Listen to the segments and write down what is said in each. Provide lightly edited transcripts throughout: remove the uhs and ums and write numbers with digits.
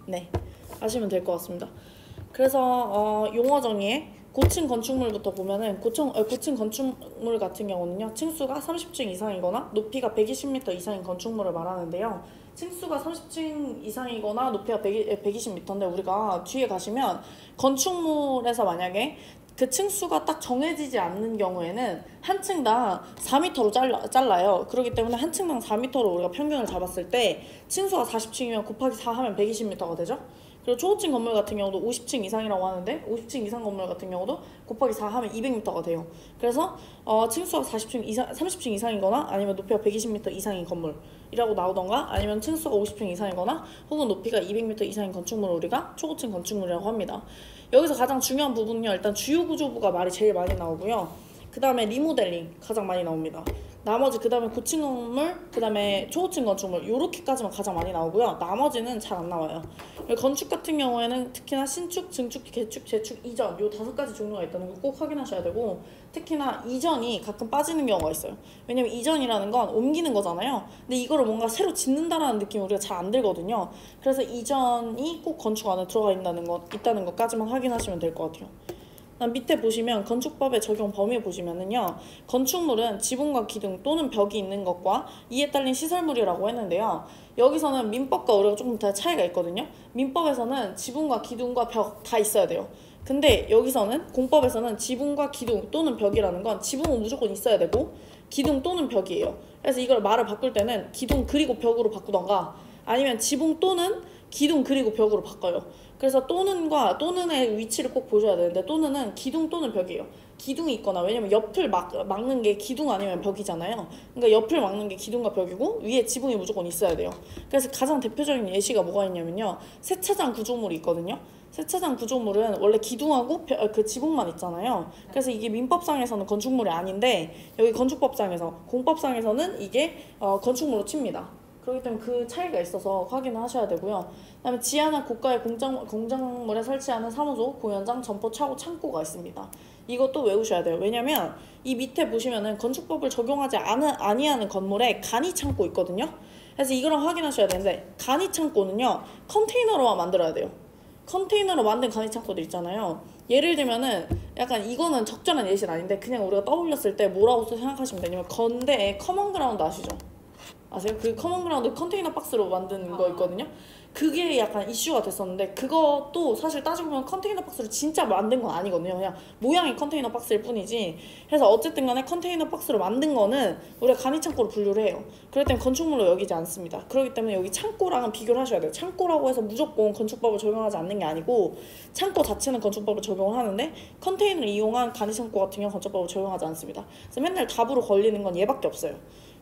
네, 아시면 될 것 같습니다. 그래서 용어 정의에 고층 건축물부터 보면은 고층 건축물 같은 경우는요, 층수가 30층 이상이거나 높이가 120m 이상인 건축물을 말하는데요. 층수가 30층 이상이거나 높이가 120m인데 우리가 뒤에 가시면 건축물에서 만약에 그 층수가 딱 정해지지 않는 경우에는 한 층당 4m로 잘라요. 그렇기 때문에 한 층당 4m로 우리가 평균을 잡았을 때 층수가 40층이면 곱하기 4 하면 120m가 되죠. 그리고 초고층 건물 같은 경우도 50층 이상이라고 하는데 50층 이상 건물 같은 경우도 곱하기 4 하면 200m가 돼요. 그래서 층수가 40층 이상, 30층 이상이거나 아니면 높이가 120m 이상인 건물이라고 나오던가 아니면 층수가 50층 이상이거나 혹은 높이가 200m 이상인 건축물을 우리가 초고층 건축물이라고 합니다. 여기서 가장 중요한 부분은요, 일단 주요구조부가 말이 제일 많이 나오고요. 그 다음에 리모델링 가장 많이 나옵니다. 나머지 그 다음에 고층 건물, 그 다음에 초고층 건축물 요렇게까지만 가장 많이 나오고요. 나머지는 잘 안 나와요. 건축 같은 경우에는 특히나 신축, 증축, 개축, 재축, 이전 요 5가지 종류가 있다는 걸 꼭 확인하셔야 되고, 특히나 이전이 가끔 빠지는 경우가 있어요. 왜냐면 이전이라는 건 옮기는 거잖아요. 근데 이거를 뭔가 새로 짓는다라는 느낌이 우리가 잘 안 들거든요. 그래서 이전이 꼭 건축 안에 들어가 있다는 것까지만 확인하시면 될 것 같아요. 밑에 보시면 건축법의 적용 범위 보시면은요, 건축물은 지붕과 기둥 또는 벽이 있는 것과 이에 딸린 시설물이라고 했는데요. 여기서는 민법과 우리가 조금 더 차이가 있거든요. 민법에서는 지붕과 기둥과 벽 다 있어야 돼요. 근데 여기서는 공법에서는 지붕과 기둥 또는 벽이라는 건 지붕은 무조건 있어야 되고 기둥 또는 벽이에요. 그래서 이걸 말을 바꿀 때는 기둥 그리고 벽으로 바꾸던가 아니면 지붕 또는 기둥 그리고 벽으로 바꿔요. 그래서 또는의 위치를 꼭 보셔야 되는데, 또는은 기둥 또는 벽이에요. 기둥이 있거나, 왜냐면 옆을 막는 게 기둥 아니면 벽이잖아요. 그러니까 옆을 막는 게 기둥과 벽이고 위에 지붕이 무조건 있어야 돼요. 그래서 가장 대표적인 예시가 뭐가 있냐면요, 세차장 구조물이 있거든요. 세차장 구조물은 원래 기둥하고 그 지붕만 있잖아요. 그래서 이게 민법상에서는 건축물이 아닌데 여기 건축법상에서, 공법상에서는 이게 건축물로 칩니다. 그렇기 때문에 그 차이가 있어서 확인을 하셔야 되고요. 그다음에 지하나 고가의 공작물에 설치하는 사무소, 공연장, 점포, 차고, 창고가 있습니다. 이것도 외우셔야 돼요. 왜냐면 이 밑에 보시면은 건축법을 적용하지 아니하는 건물에 간이 창고 있거든요. 그래서 이거랑 확인하셔야 되는데, 간이 창고는요, 컨테이너로만 만들어야 돼요. 컨테이너로 만든 간이 창고들 있잖아요. 예를 들면은 약간 이거는 적절한 예시는 아닌데 그냥 우리가 떠올렸을 때 뭐라고 생각하시면 되냐면, 건대에 커먼그라운드 아시죠? 아세요? 그 커먼그라운드 컨테이너 박스로 만든 거 있거든요. 그게 약간 이슈가 됐었는데, 그것도 사실 따지고 보면 컨테이너 박스로 진짜 만든 건 아니거든요. 그냥 모양이 컨테이너 박스일 뿐이지. 그래서 어쨌든 간에 컨테이너 박스로 만든 거는 우리가 간이창고로 분류를 해요. 그렇기 때문에 건축물로 여기지 않습니다. 그렇기 때문에 여기 창고랑은 비교를 하셔야 돼요. 창고라고 해서 무조건 건축법을 적용하지 않는 게 아니고, 창고 자체는 건축법을 적용을 하는데 컨테이너를 이용한 간이창고 같은 경우는 건축법을 적용하지 않습니다. 그래서 맨날 답으로 걸리는 건 얘밖에 없어요.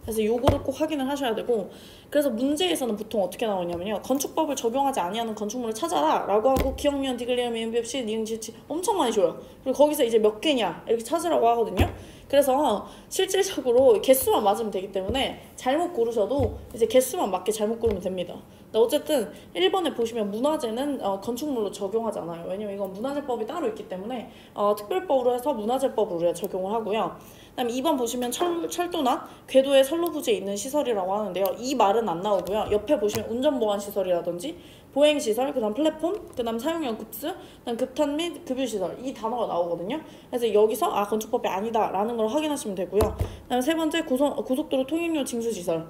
그래서 요거를 꼭 확인을 하셔야 되고, 그래서 문제에서는 보통 어떻게 나오냐면요, 건축법을 적용하지 아니하는 건축물을 찾아라 라고 하고 기억년, 디글리엄, 미음비읍시, 니은지치 엄청 많이 줘요. 그리고 거기서 이제 몇 개냐 이렇게 찾으라고 하거든요. 그래서 실질적으로 개수만 맞으면 되기 때문에 잘못 고르셔도 이제 개수만 맞게 잘못 고르면 됩니다. 근데 어쨌든 1번에 보시면 문화재는 건축물로 적용하지 않아요. 왜냐면 이건 문화재법이 따로 있기 때문에 특별법으로 해서 문화재법으로 우리가 적용을 하고요. 그다음 2번 보시면 철도나 궤도의 선로부지에 있는 시설이라고 하는데요. 이 말은 안 나오고요. 옆에 보시면 운전보안시설이라든지 보행시설, 그 다음 플랫폼, 그 다음 사용용 급수, 그 다음 급탄 및 급유시설, 이 단어가 나오거든요. 그래서 여기서 건축법이 아니다 라는 걸 확인하시면 되고요. 그 다음 세 번째 고속도로 통행료 징수시설,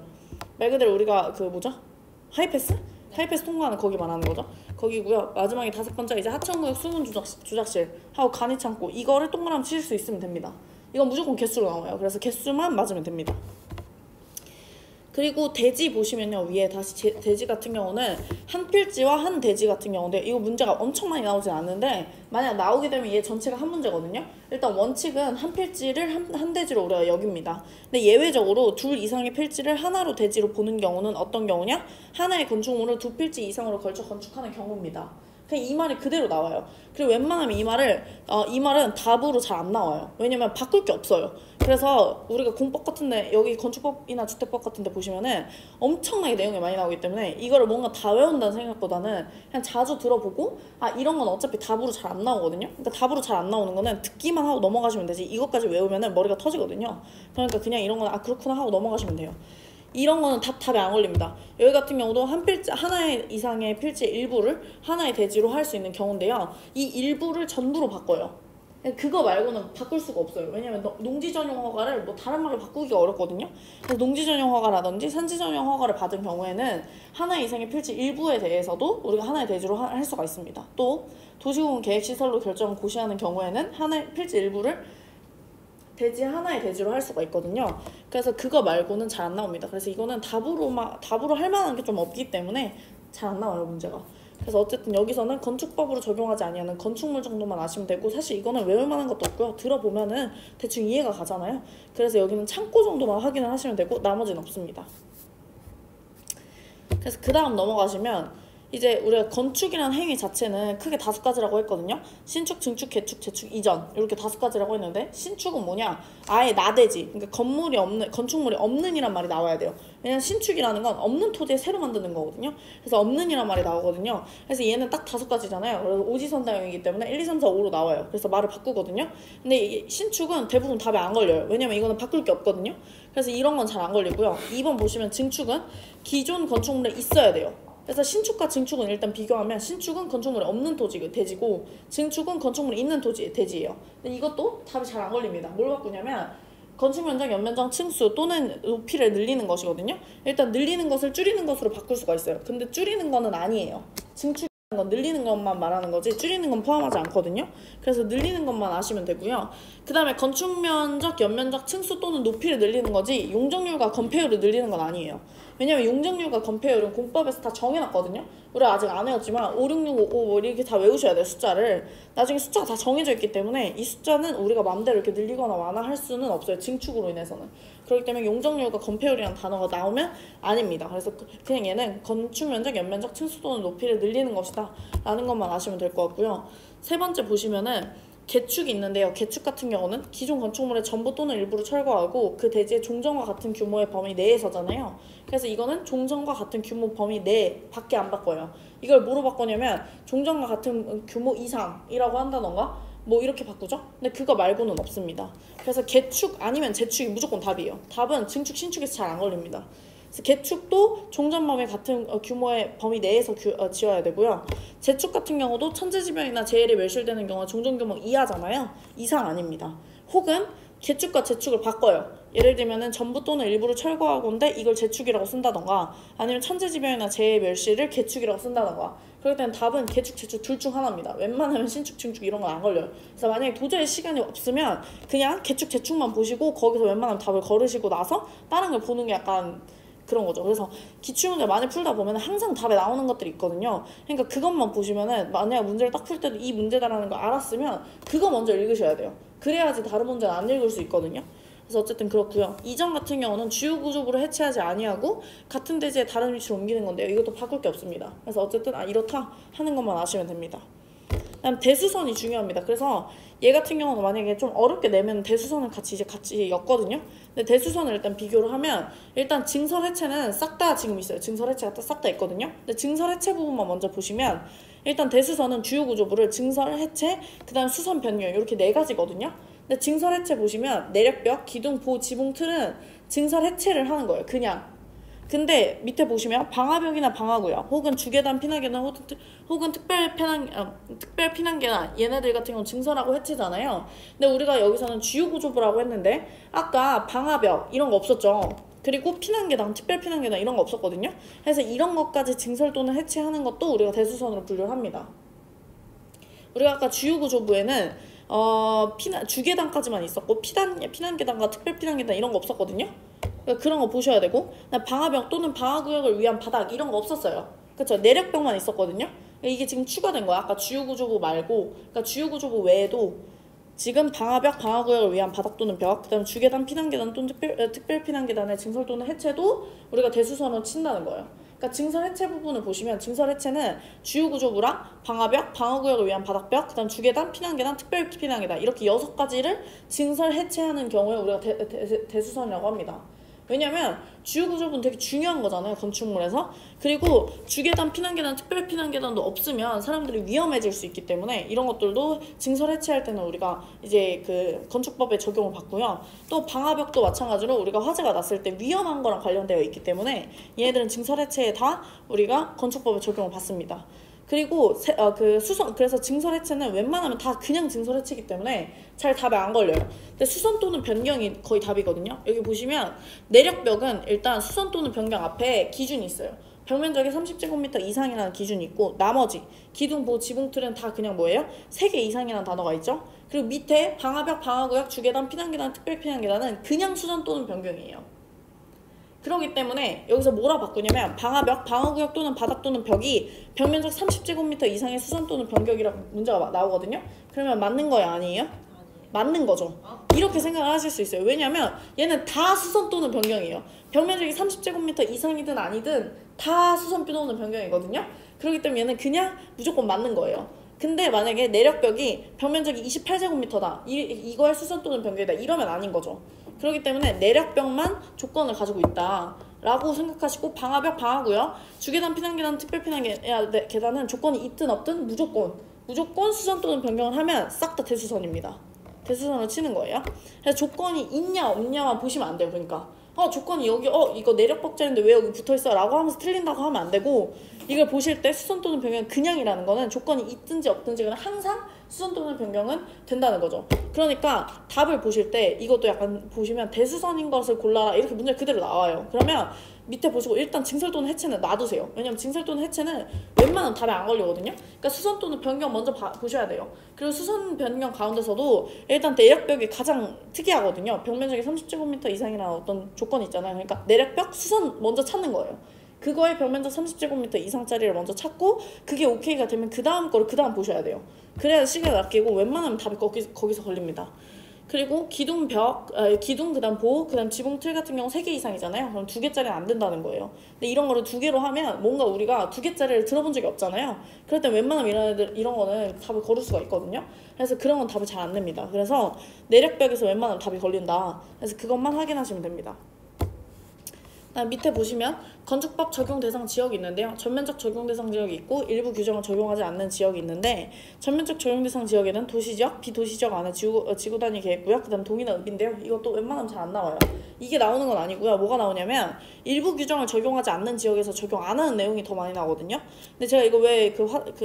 말 그대로 우리가 하이패스? 하이패스 통과하는 거기 말하는 거죠. 거기고요. 마지막에 다섯 번째 이제 하천구역 수문 주작실 하고 간이창고, 이거를 동그라미 치실 수 있으면 됩니다. 이건 무조건 개수로 나와요. 그래서 개수만 맞으면 됩니다. 그리고 대지 보시면요, 위에 다시 대지 같은 경우는 한 필지와 한 대지 같은 경우인데, 이거 문제가 엄청 많이 나오진 않는데 만약 나오게 되면 얘 전체가 한 문제거든요. 일단 원칙은 한 필지를 한 대지로 우리가 여깁니다. 근데 예외적으로 둘 이상의 필지를 하나로 대지로 보는 경우는 어떤 경우냐? 하나의 건축물을 두 필지 이상으로 걸쳐 건축하는 경우입니다. 그냥 이 말이 그대로 나와요. 그리고 웬만하면 이 말은 답으로 잘 안 나와요. 왜냐면 바꿀 게 없어요. 그래서 우리가 공법 같은데, 여기 건축법이나 주택법 같은데 보시면은 엄청나게 내용이 많이 나오기 때문에 이거를 뭔가 다 외운다는 생각보다는 그냥 자주 들어보고, 이런 건 어차피 답으로 잘 안 나오거든요. 그러니까 답으로 잘 안 나오는 거는 듣기만 하고 넘어가시면 되지, 이것까지 외우면은 머리가 터지거든요. 그러니까 그냥 이런 거는 그렇구나 하고 넘어가시면 돼요. 이런 거는 답에 안 걸립니다. 여기 같은 경우도 하나의 이상의 필지의 일부를 하나의 대지로 할 수 있는 경우인데요. 이 일부를 전부로 바꿔요. 그거 말고는 바꿀 수가 없어요. 왜냐면 농지 전용 허가를 뭐 다른 말로 바꾸기가 어렵거든요. 그래서 농지 전용 허가라든지 산지 전용 허가를 받은 경우에는 하나의 이상의 필지 일부에 대해서도 우리가 하나의 대지로 할 수가 있습니다. 또 도시공원 계획시설로 결정을 고시하는 경우에는 하나의 필지 일부를 대지 하나의 대지로 할 수가 있거든요. 그래서 그거 말고는 잘 안 나옵니다. 그래서 이거는 답으로 할 만한 게 좀 없기 때문에 잘 안 나와요, 문제가. 그래서 어쨌든 여기서는 건축법으로 적용하지 아니하는 건축물 정도만 아시면 되고, 사실 이거는 외울 만한 것도 없고요. 들어보면은 대충 이해가 가잖아요. 그래서 여기는 창고 정도만 확인을 하시면 되고 나머지는 없습니다. 그래서 그 다음 넘어가시면 이제 우리가 건축이라는 행위 자체는 크게 5가지라고 했거든요. 신축, 증축, 개축, 재축, 이전 이렇게 5가지라고 했는데, 신축은 뭐냐? 아예 나대지, 그러니까 건축물이 없는 이란 말이 나와야 돼요. 왜냐면 신축이라는 건 없는 토지에 새로 만드는 거거든요. 그래서 없는 이란 말이 나오거든요. 그래서 얘는 딱 5가지잖아요. 그래서 오지선다형이기 때문에 1, 2, 3, 4, 5로 나와요. 그래서 말을 바꾸거든요. 근데 이게 신축은 대부분 답에 안 걸려요. 왜냐면 이거는 바꿀 게 없거든요. 그래서 이런 건 잘 안 걸리고요. 2번 보시면 증축은 기존 건축물에 있어야 돼요. 그래서 신축과 증축은 일단 비교하면 신축은 건축물이 없는 토지 대지고 증축은 건축물이 있는 토지 대지예요. 근데 이것도 답이 잘 안 걸립니다. 뭘 바꾸냐면 건축 면적, 연면적, 층수 또는 높이를 늘리는 것이거든요. 일단 늘리는 것을 줄이는 것으로 바꿀 수가 있어요. 근데 줄이는 거는 아니에요. 증축 건 늘리는 것만 말하는 거지 줄이는 건 포함하지 않거든요. 그래서 늘리는 것만 아시면 되고요. 그 다음에 건축 면적, 연면적, 층수 또는 높이를 늘리는 거지 용적률과 건폐율을 늘리는 건 아니에요. 왜냐면 용적률과 건폐율은 공법에서 다 정해놨거든요. 우리 아직 안 외웠지만 5, 6, 6, 5, 5 이렇게 다 외우셔야 돼요. 숫자를. 나중에 숫자가 다 정해져 있기 때문에 이 숫자는 우리가 마음대로 이렇게 늘리거나 완화할 수는 없어요. 증축으로 인해서는. 그렇기 때문에 용적률과 건폐율이라는 단어가 나오면 아닙니다. 그래서 그냥 얘는 건축 면적, 연면적, 층수 또는 높이를 늘리는 것이다 라는 것만 아시면 될 것 같고요. 세 번째 보시면은 개축이 있는데요. 개축 같은 경우는 기존 건축물의 전부 또는 일부를 철거하고 그 대지의 종전과 같은 규모의 범위 내에서잖아요. 그래서 이거는 종전과 같은 규모 범위 내 밖에 안 바꿔요. 이걸 뭐로 바꾸냐면 종전과 같은 규모 이상이라고 한다던가 뭐 이렇게 바꾸죠? 근데 그거 말고는 없습니다. 그래서 개축 아니면 재축이 무조건 답이에요. 답은 증축, 신축에서 잘 안 걸립니다. 그래서 개축도 종전범위 같은 규모의 범위 내에서 지어야 되고요. 재축 같은 경우도 천재지변이나 재해에 멸실되는 경우 종전규모 이하잖아요. 이상 아닙니다. 혹은 개축과 재축을 바꿔요. 예를 들면은 전부 또는 일부를 철거하고인데 이걸 재축이라고 쓴다던가, 아니면 천재지변이나 재해 멸실을 개축이라고 쓴다던가. 그럴 때는 답은 개축, 재축 둘 중 하나입니다. 웬만하면 신축, 증축 이런 건 안 걸려요. 그래서 만약에 도저히 시간이 없으면 그냥 개축, 재축만 보시고 거기서 웬만하면 답을 걸으시고 나서 다른 걸 보는 게 약간 그런 거죠. 그래서 기출문제 많이 풀다 보면 항상 답에 나오는 것들이 있거든요. 그러니까 그것만 보시면은 만약 문제를 딱 풀 때도 이 문제다라는 걸 알았으면 그거 먼저 읽으셔야 돼요. 그래야지 다른 문제는 안 읽을 수 있거든요. 그래서 어쨌든 그렇고요. 이전 같은 경우는 주요 구조부를 해체하지 아니하고 같은 대지에 다른 위치로 옮기는 건데요. 이것도 바꿀 게 없습니다. 그래서 어쨌든 이렇다 하는 것만 아시면 됩니다. 그다음 대수선이 중요합니다. 그래서 얘 같은 경우는 만약에 좀 어렵게 내면 대수선을 같이 엮거든요. 근데 대수선을 일단 비교를 하면 일단 증설 해체는 싹 다 지금 있어요. 증설 해체가 싹 다 있거든요. 근데 증설 해체 부분만 먼저 보시면 일단 대수선은 주요 구조부를 증설 해체, 그다음 수선 변경 이렇게 4가지거든요. 근데 증설 해체 보시면 내력벽, 기둥, 보호, 지붕, 틀은 증설 해체를 하는 거예요. 그냥. 근데 밑에 보시면 방화벽이나 방화구역 혹은 주계단 피난계단 혹은 특별 피난계단 얘네들 같은 경우는 증설하고 해체잖아요. 근데 우리가 여기서는 주요 구조부라고 했는데 아까 방화벽 이런 거 없었죠. 그리고 피난계단, 특별 피난계단 이런 거 없었거든요. 그래서 이런 것까지 증설 또는 해체하는 것도 우리가 대수선으로 분류를 합니다. 우리가 아까 주요 구조부에는 주계단까지만 있었고 피난계단과 특별 피난계단 이런 거 없었거든요. 그러니까 그런 거 보셔야 되고, 방화벽 또는 방화구역을 위한 바닥 이런 거 없었어요. 그쵸? 내력벽만 있었거든요. 그러니까 이게 지금 추가된 거야. 아까 주요구조부 말고, 그러니까 주요구조부 외에도 지금 방화벽, 방화구역을 위한 바닥 또는 벽, 그 다음에 주계단, 피난계단 또는 특별 피난계단의 증설 또는 해체도 우리가 대수선으로 친다는 거예요. 그러니까 증설 해체 부분을 보시면 증설 해체는 주요 구조부랑 방화벽, 방화구역을 위한 바닥벽, 그다음 주계단, 피난계단, 특별 피난계단 이렇게 6가지를 증설 해체하는 경우에 우리가 대수선이라고 합니다. 왜냐면 주요 구조분 되게 중요한 거잖아요, 건축물에서. 그리고 주계단, 피난계단, 특별 피난계단도 없으면 사람들이 위험해질 수 있기 때문에 이런 것들도 증설 해체할 때는 우리가 이제 그 건축법에 적용을 받고요. 또 방화벽도 마찬가지로 우리가 화재가 났을 때 위험한 거랑 관련되어 있기 때문에 얘네들은 증설 해체에 다 우리가 건축법에 적용을 받습니다. 그리고 그래서 증설 해체는 웬만하면 다 그냥 증설 해체이기 때문에 잘 답에 안 걸려요. 근데 수선 또는 변경이 거의 답이거든요. 여기 보시면 내력벽은 일단 수선 또는 변경 앞에 기준이 있어요. 벽 면적이 30제곱미터 이상이라는 기준이 있고, 나머지 기둥, 보, 지붕, 틀은 다 그냥 뭐예요? 3개 이상이라는 단어가 있죠. 그리고 밑에 방화벽, 방화구역, 주계단, 피난계단, 특별 피난계단은 그냥 수선 또는 변경이에요. 그렇기 때문에 여기서 뭐라 바꾸냐면 방화벽, 방화구역 또는 바닥 또는 벽이 벽면적 30제곱미터 이상의 수선 또는 변경이라고 문제가 나오거든요. 그러면 맞는 거예요, 아니에요? 맞는 거죠. 이렇게 생각을 하실 수 있어요. 왜냐면 얘는 다 수선 또는 변경이에요. 벽면적이 30제곱미터 이상이든 아니든 다 수선 또는 변경이거든요. 그렇기 때문에 얘는 그냥 무조건 맞는 거예요. 근데 만약에 내력벽이 벽면적이 28제곱미터다, 이거의 수선 또는 변경이다, 이러면 아닌 거죠. 그렇기 때문에 내력벽만 조건을 가지고 있다 라고 생각하시고, 방화벽, 방화구역, 주계단, 피난계단, 특별 피난계단은 조건이 있든 없든 무조건 수선 또는 변경을 하면 싹 다 대수선입니다. 대수선으로 치는 거예요. 그래서 조건이 있냐 없냐만 보시면 안 돼요. 그러니까 조건이 여기 이거 내력벽자인데 왜 여기 붙어있어? 라고 하면서 틀린다고 하면 안 되고, 이걸 보실 때 수선 또는 변경 그냥이라는 거는 조건이 있든지 없든지 그냥 항상 수선 또는 변경은 된다는 거죠. 그러니까 답을 보실 때 이것도 약간 보시면 대수선인 것을 골라라 이렇게 문제 그대로 나와요. 그러면 밑에 보시고 일단 증설 또는 해체는 놔두세요. 왜냐면 증설 또는 해체는 웬만하면 답에 안 걸리거든요. 그러니까 수선 또는 변경 먼저 보셔야 돼요. 그리고 수선 변경 가운데서도 일단 내력벽이 가장 특이하거든요. 벽 면적이 30제곱미터 이상이라는 어떤 조건이 있잖아요. 그러니까 내력벽, 수선 먼저 찾는 거예요. 그거의 벽 면적 30제곱미터 이상짜리를 먼저 찾고, 그게 오케이가 되면 그 다음 거를 그 다음 보셔야 돼요. 그래야 시간을 아끼고 웬만하면 답이 거기서 걸립니다. 그리고 기둥 그다음 보, 그다음 지붕 틀 같은 경우 3개 이상이잖아요. 그럼 2개짜리는 안 된다는 거예요. 근데 이런 거를 2개로 하면 뭔가 우리가 2개짜리를 들어본 적이 없잖아요. 그럴 때 웬만하면 이런 거는 답을 걸을 수가 있거든요. 그래서 그런 건 답이 잘 안 냅니다. 그래서 내력벽에서 웬만하면 답이 걸린다. 그래서 그것만 확인하시면 됩니다. 밑에 보시면 건축법 적용 대상 지역이 있는데요. 전면적 적용 대상 지역이 있고 일부 규정을 적용하지 않는 지역이 있는데, 전면적 적용 대상 지역에는 도시지역, 비도시지역 안에 지구단위 계획구역, 그 다음 동이나 읍인데요. 이것도 웬만하면 잘 안 나와요. 이게 나오는 건 아니고요. 뭐가 나오냐면 일부 규정을 적용하지 않는 지역에서 적용 안 하는 내용이 더 많이 나오거든요. 근데 제가 이거 왜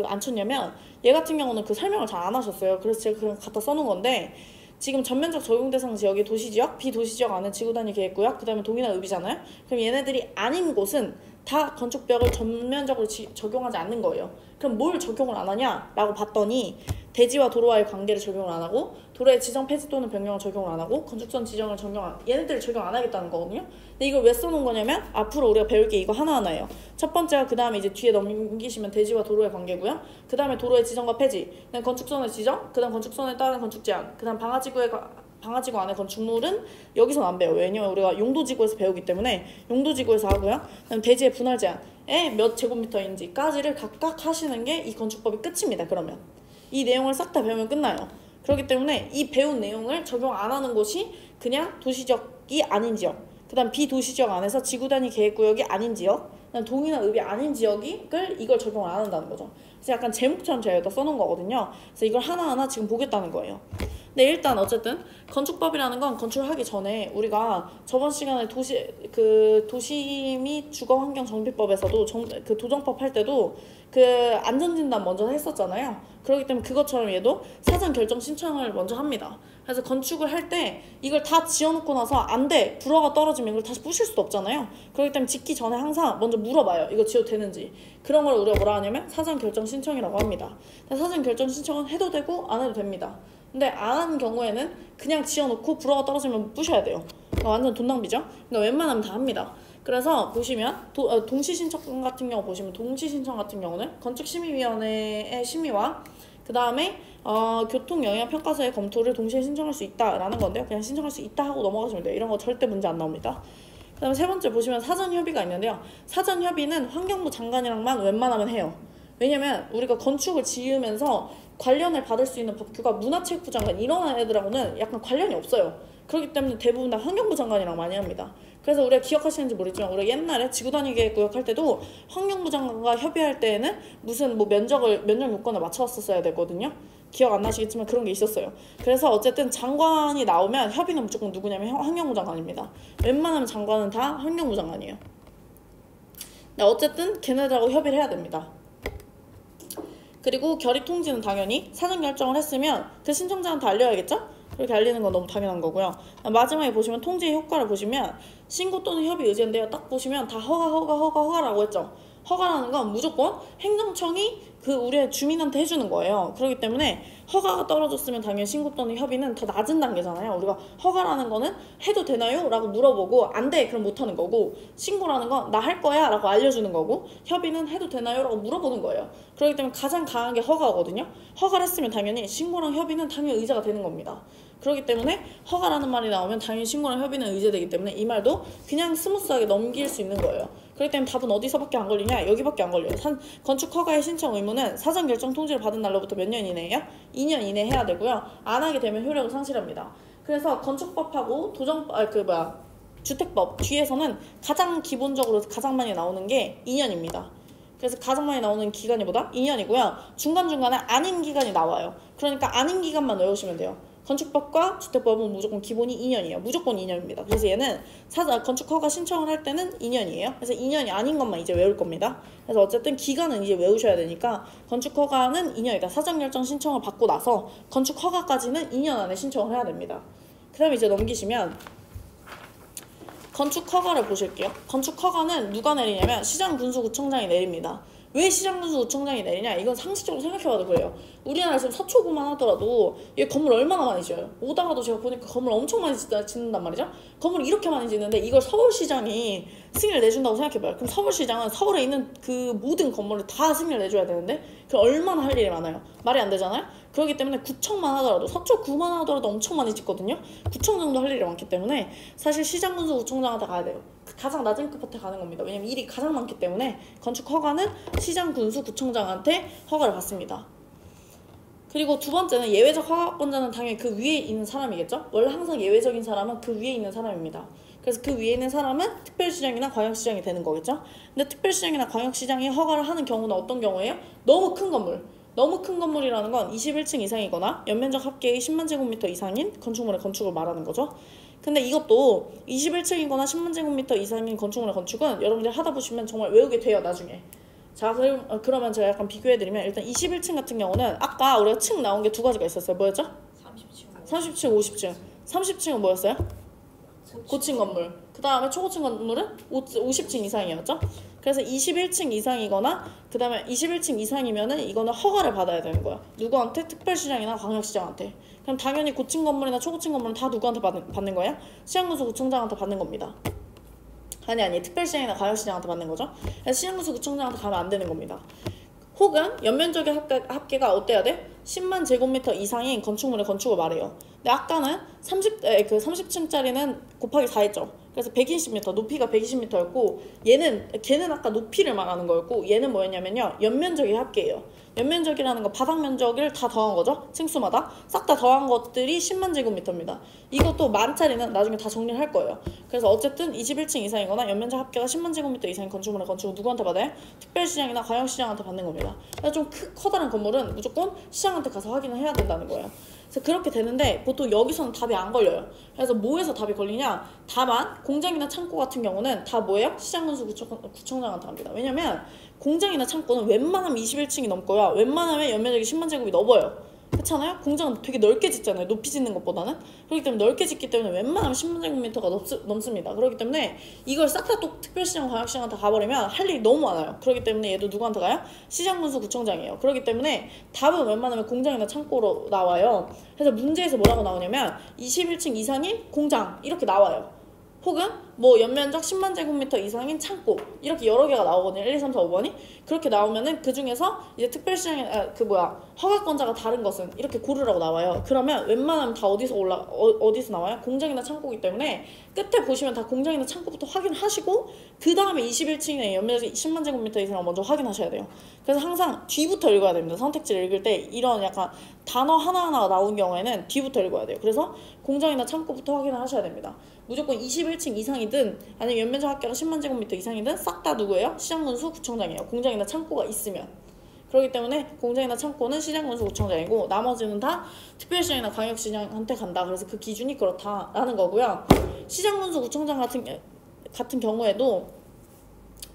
안 쳤냐면, 얘 같은 경우는 그 설명을 잘 안 하셨어요. 그래서 제가 그냥 갖다 써놓은 건데, 지금 전면적 적용 대상 지역이 도시지역, 비도시지역 안에 지구단위 계획구역, 그 다음에 동이나 읍이잖아요. 그럼 얘네들이 아닌 곳은 다 건축벽을 전면적으로 적용하지 않는 거예요. 그럼 뭘 적용을 안 하냐? 라고 봤더니 대지와 도로와의 관계를 적용을 안 하고, 도로의 지정 폐지 또는 변경을 적용을 안 하고, 건축선 지정을 얘네들을 적용 안 하겠다는 거거든요. 근데 이걸 왜 써놓은 거냐면 앞으로 우리가 배울 게 이거 하나하나예요. 첫 번째가 그 다음에 이제 뒤에 넘기시면 대지와 도로의 관계고요. 그 다음에 도로의 지정과 폐지, 그다음 건축선의 지정, 그 다음 건축선에 따른 건축 제한, 그 다음 방화지구 안에 건축물은 여기서는 안 배워요. 왜냐면 우리가 용도지구에서 배우기 때문에 용도지구에서 하고요. 그다음 대지의 분할 제한에 몇 제곱미터인지까지를 각각 하시는 게 이 건축법이 끝입니다. 그러면 이 내용을 싹 다 배우면 끝나요. 그렇기 때문에 이 배운 내용을 적용 안 하는 곳이 그냥 도시지역이 아닌 지역, 그 다음 비도시지역 안에서 지구단위 계획구역이 아닌 지역, 그 다음 동이나 읍이 아닌 지역을 이걸 적용 안 한다는 거죠. 그래서 약간 제목처럼 제가 여기다 써놓은 거거든요. 그래서 이걸 하나하나 지금 보겠다는 거예요. 근데 일단 어쨌든 건축법이라는 건 건축을 하기 전에 우리가 저번 시간에 도시 및 주거환경정비법에서도 그 도정법 할 때도 그 안전진단 먼저 했었잖아요. 그렇기 때문에 그것처럼 얘도 사전 결정 신청을 먼저 합니다. 그래서 건축을 할 때 이걸 다 지어놓고 나서 안 돼, 불허가 떨어지면 이걸 다시 부실 수도 없잖아요. 그렇기 때문에 짓기 전에 항상 먼저 물어봐요. 이거 지어도 되는지. 그런 걸 우리가 뭐라 하냐면 사전 결정 신청이라고 합니다. 사전 결정 신청은 해도 되고 안 해도 됩니다. 근데 안 하는 경우에는 그냥 지어놓고 불허가 떨어지면 부셔야 돼요. 완전 돈 낭비죠? 그러니까 웬만하면 다 합니다. 그래서 보시면 동시신청 같은 경우 보시면, 동시신청 같은 경우는 건축심의위원회의 심의와 그 다음에 교통영향평가서의 검토를 동시에 신청할 수 있다라는 건데요. 그냥 신청할 수 있다 하고 넘어가시면 돼요. 이런 거 절대 문제 안 나옵니다. 그 다음에 세 번째 보시면 사전협의가 있는데요. 사전협의는 환경부 장관이랑만 웬만하면 해요. 왜냐면 우리가 건축을 지으면서 관련을 받을 수 있는 법규가 문화체육부 장관 이런 애들하고는 약간 관련이 없어요. 그렇기 때문에 대부분 다 환경부 장관이랑 많이 합니다. 그래서 우리가 기억하시는지 모르지만 우리가 옛날에 지구단위 계획 할 때도 환경부 장관과 협의할 때에는 무슨 뭐 면적 요건을 맞춰왔었어야 되거든요. 기억 안 나시겠지만 그런 게 있었어요. 그래서 어쨌든 장관이 나오면 협의는 무조건 누구냐면 환경부 장관입니다. 웬만하면 장관은 다 환경부 장관이에요. 네, 어쨌든 걔네들하고 협의를 해야 됩니다. 그리고 결의 통지는 당연히 사전 결정을 했으면 그 신청자한테 알려야겠죠? 그렇게 알리는 건 너무 당연한 거고요. 마지막에 보시면 통지의 효과를 보시면 신고 또는 협의 의제인데요. 딱 보시면 다 허가라고 했죠. 허가라는 건 무조건 행정청이 그 우리의 주민한테 해주는 거예요. 그렇기 때문에 허가가 떨어졌으면 당연히 신고 또는 협의는 더 낮은 단계잖아요. 우리가 허가라는 거는 해도 되나요? 라고 물어보고 안 돼 그럼 못하는 거고, 신고라는 건 나 할 거야 라고 알려주는 거고, 협의는 해도 되나요? 라고 물어보는 거예요. 그렇기 때문에 가장 강한 게 허가거든요. 허가를 했으면 당연히 신고랑 협의는 당연히 의제가 되는 겁니다. 그렇기 때문에 허가라는 말이 나오면 당연히 신고랑 협의는 의제되기 때문에 이 말도 그냥 스무스하게 넘길 수 있는 거예요. 그렇기 때문에 답은 어디서밖에 안 걸리냐? 여기밖에 안 걸려요. 건축 허가의 신청 의무는 사전 결정 통지를 받은 날로부터 몇 년 이내예요? 2년 이내 해야 되고요. 안 하게 되면 효력을 상실합니다. 그래서 건축법하고 주택법 뒤에서는 가장 기본적으로 가장 많이 나오는 게 2년입니다. 그래서 가장 많이 나오는 기간이 뭐다? 2년이고요. 중간중간에 아닌 기간이 나와요. 그러니까 아닌 기간만 외우시면 돼요. 건축법과 주택법은 무조건 기본이 2년이에요. 무조건 2년입니다. 그래서 얘는 건축 허가 신청을 할 때는 2년이에요. 그래서 2년이 아닌 것만 이제 외울 겁니다. 그래서 어쨌든 기간은 이제 외우셔야 되니까 건축 허가는 2년이다. 사전 결정 신청을 받고 나서 건축 허가까지는 2년 안에 신청을 해야 됩니다. 그 다음에 이제 넘기시면 건축 허가를 보실게요. 건축 허가는 누가 내리냐면 시장군수구청장이 내립니다. 왜 시장군수구청장이 내리냐? 이건 상식적으로 생각해봐도 그래요. 우리나라 지금 서초구만 하더라도 이 건물 얼마나 많이 지어요? 오다가도 제가 보니까 건물 엄청 많이 짓는단 말이죠. 건물 이렇게 많이 짓는데 이걸 서울시장이 승인을 내준다고 생각해봐요. 그럼 서울시장은 서울에 있는 그 모든 건물을 다 승인을 내줘야 되는데 그럼 얼마나 할 일이 많아요? 말이 안 되잖아요. 그렇기 때문에 구청만 하더라도, 서초구만 하더라도 엄청 많이 짓거든요. 구청 정도 할 일이 많기 때문에 사실 시장군수구청장한테 가야 돼요. 가장 낮은 급한테 가는 겁니다. 왜냐면 일이 가장 많기 때문에 건축 허가는 시장군수구청장한테 허가를 받습니다. 그리고 두 번째는 예외적 허가권자는 당연히 그 위에 있는 사람이겠죠? 원래 항상 예외적인 사람은 그 위에 있는 사람입니다. 그래서 그 위에 있는 사람은 특별시장이나 광역시장이 되는 거겠죠? 근데 특별시장이나 광역시장이 허가를 하는 경우는 어떤 경우예요? 너무 큰 건물. 너무 큰 건물이라는 건 21층 이상이거나 연면적 합계의 10만 제곱미터 이상인 건축물의 건축을 말하는 거죠. 근데 이것도 21층이거나 10만 제곱미터 이상인 건축물의 건축은 여러분들 하다 보시면 정말 외우게 돼요, 나중에. 자, 그러면 제가 약간 비교해드리면 일단 21층 같은 경우는 아까 우리가 층 나온 게 두 가지가 있었어요. 뭐였죠? 30층, 50층. 30층은 뭐였어요? 고층 건물. 그 다음에 초고층 건물은 50층 이상이었죠? 그래서 21층 이상이거나 그 다음에 21층 이상이면은 이거는 허가를 받아야 되는 거야. 누구한테? 특별시장이나 광역시장한테. 그럼 당연히 고층 건물이나 초고층 건물은 다 누구한테 받는 거예요? 시장군수구청장한테 받는 겁니다. 아니 특별시장이나 광역시장한테 받는 거죠. 그래서 시장군수구청장한테 가면 안 되는 겁니다. 혹은 연면적의 합계가 어때야 돼? 10만 제곱미터 이상인 건축물의 건축을 말해요. 근데 아까는 30층짜리는 곱하기 4 했죠. 그래서 120m, 높이가 120m였고 걔는 아까 높이를 말하는 거였고 얘는 뭐였냐면요. 연면적의 합계예요. 연면적이라는 거 바닥 면적을 다 더한 거죠. 층수마다 싹 다 더한 것들이 10만 제곱미터입니다. 이것도 만짜리는 나중에 다 정리를 할 거예요. 그래서 어쨌든 21층 이상이거나 연면적 합계가 10만 제곱미터 이상인 건축물의 건축은 누구한테 받아요? 특별시장이나 광역시장한테 받는 겁니다. 그래서 좀 커다란 건물은 무조건 시장한테 가서 확인을 해야 된다는 거예요. 그래서 그렇게 되는데 보통 여기서는 답이 안 걸려요. 그래서 뭐에서 답이 걸리냐? 다만 공장이나 창고 같은 경우는 다 뭐예요? 시장군수구청장한테 갑니다. 왜냐면 공장이나 창고는 웬만하면 21층이 넘고요. 웬만하면 연면적이 10만 제곱이 넘어요. 그렇잖아요? 공장은 되게 넓게 짓잖아요. 높이 짓는 것보다는. 그렇기 때문에 넓게 짓기 때문에 웬만하면 10만 제곱미터가 넘습니다. 그렇기 때문에 이걸 싹 다 또 특별시장, 광역시장한테 가버리면 할 일이 너무 많아요. 그렇기 때문에 얘도 누구한테 가요? 시장군수구청장이에요. 그렇기 때문에 답은 웬만하면 공장이나 창고로 나와요. 그래서 문제에서 뭐라고 나오냐면 21층 이상인 공장 이렇게 나와요. 혹은 뭐 연면적 10만 제곱미터 이상인 창고 이렇게 여러 개가 나오거든요. 1, 2, 3, 4, 5번이 그렇게 나오면은 그 중에서 이제 특별시장에 허가권자가 다른 것은 이렇게 고르라고 나와요. 그러면 웬만하면 다 어디서 나와요? 공장이나 창고이기 때문에 끝에 보시면 다 공장이나 창고부터 확인하시고 그 다음에 21층에 연면적 10만 제곱미터 이상을 먼저 확인하셔야 돼요. 그래서 항상 뒤부터 읽어야 됩니다. 선택지를 읽을 때 이런 약간 단어 하나하나가 나온 경우에는 뒤부터 읽어야 돼요. 그래서 공장이나 창고부터 확인을 하셔야 됩니다. 무조건 21층 이상이든 아니면 연면적 합계가 10만 제곱미터 이상이든 싹 다 누구예요? 시장군수 구청장이에요. 공장이나 창고가 있으면. 그렇기 때문에 공장이나 창고는 시장군수 구청장이고 나머지는 다 특별시장이나 광역시장한테 간다. 그래서 그 기준이 그렇다라는 거고요. 시장군수 구청장 같은 경우에도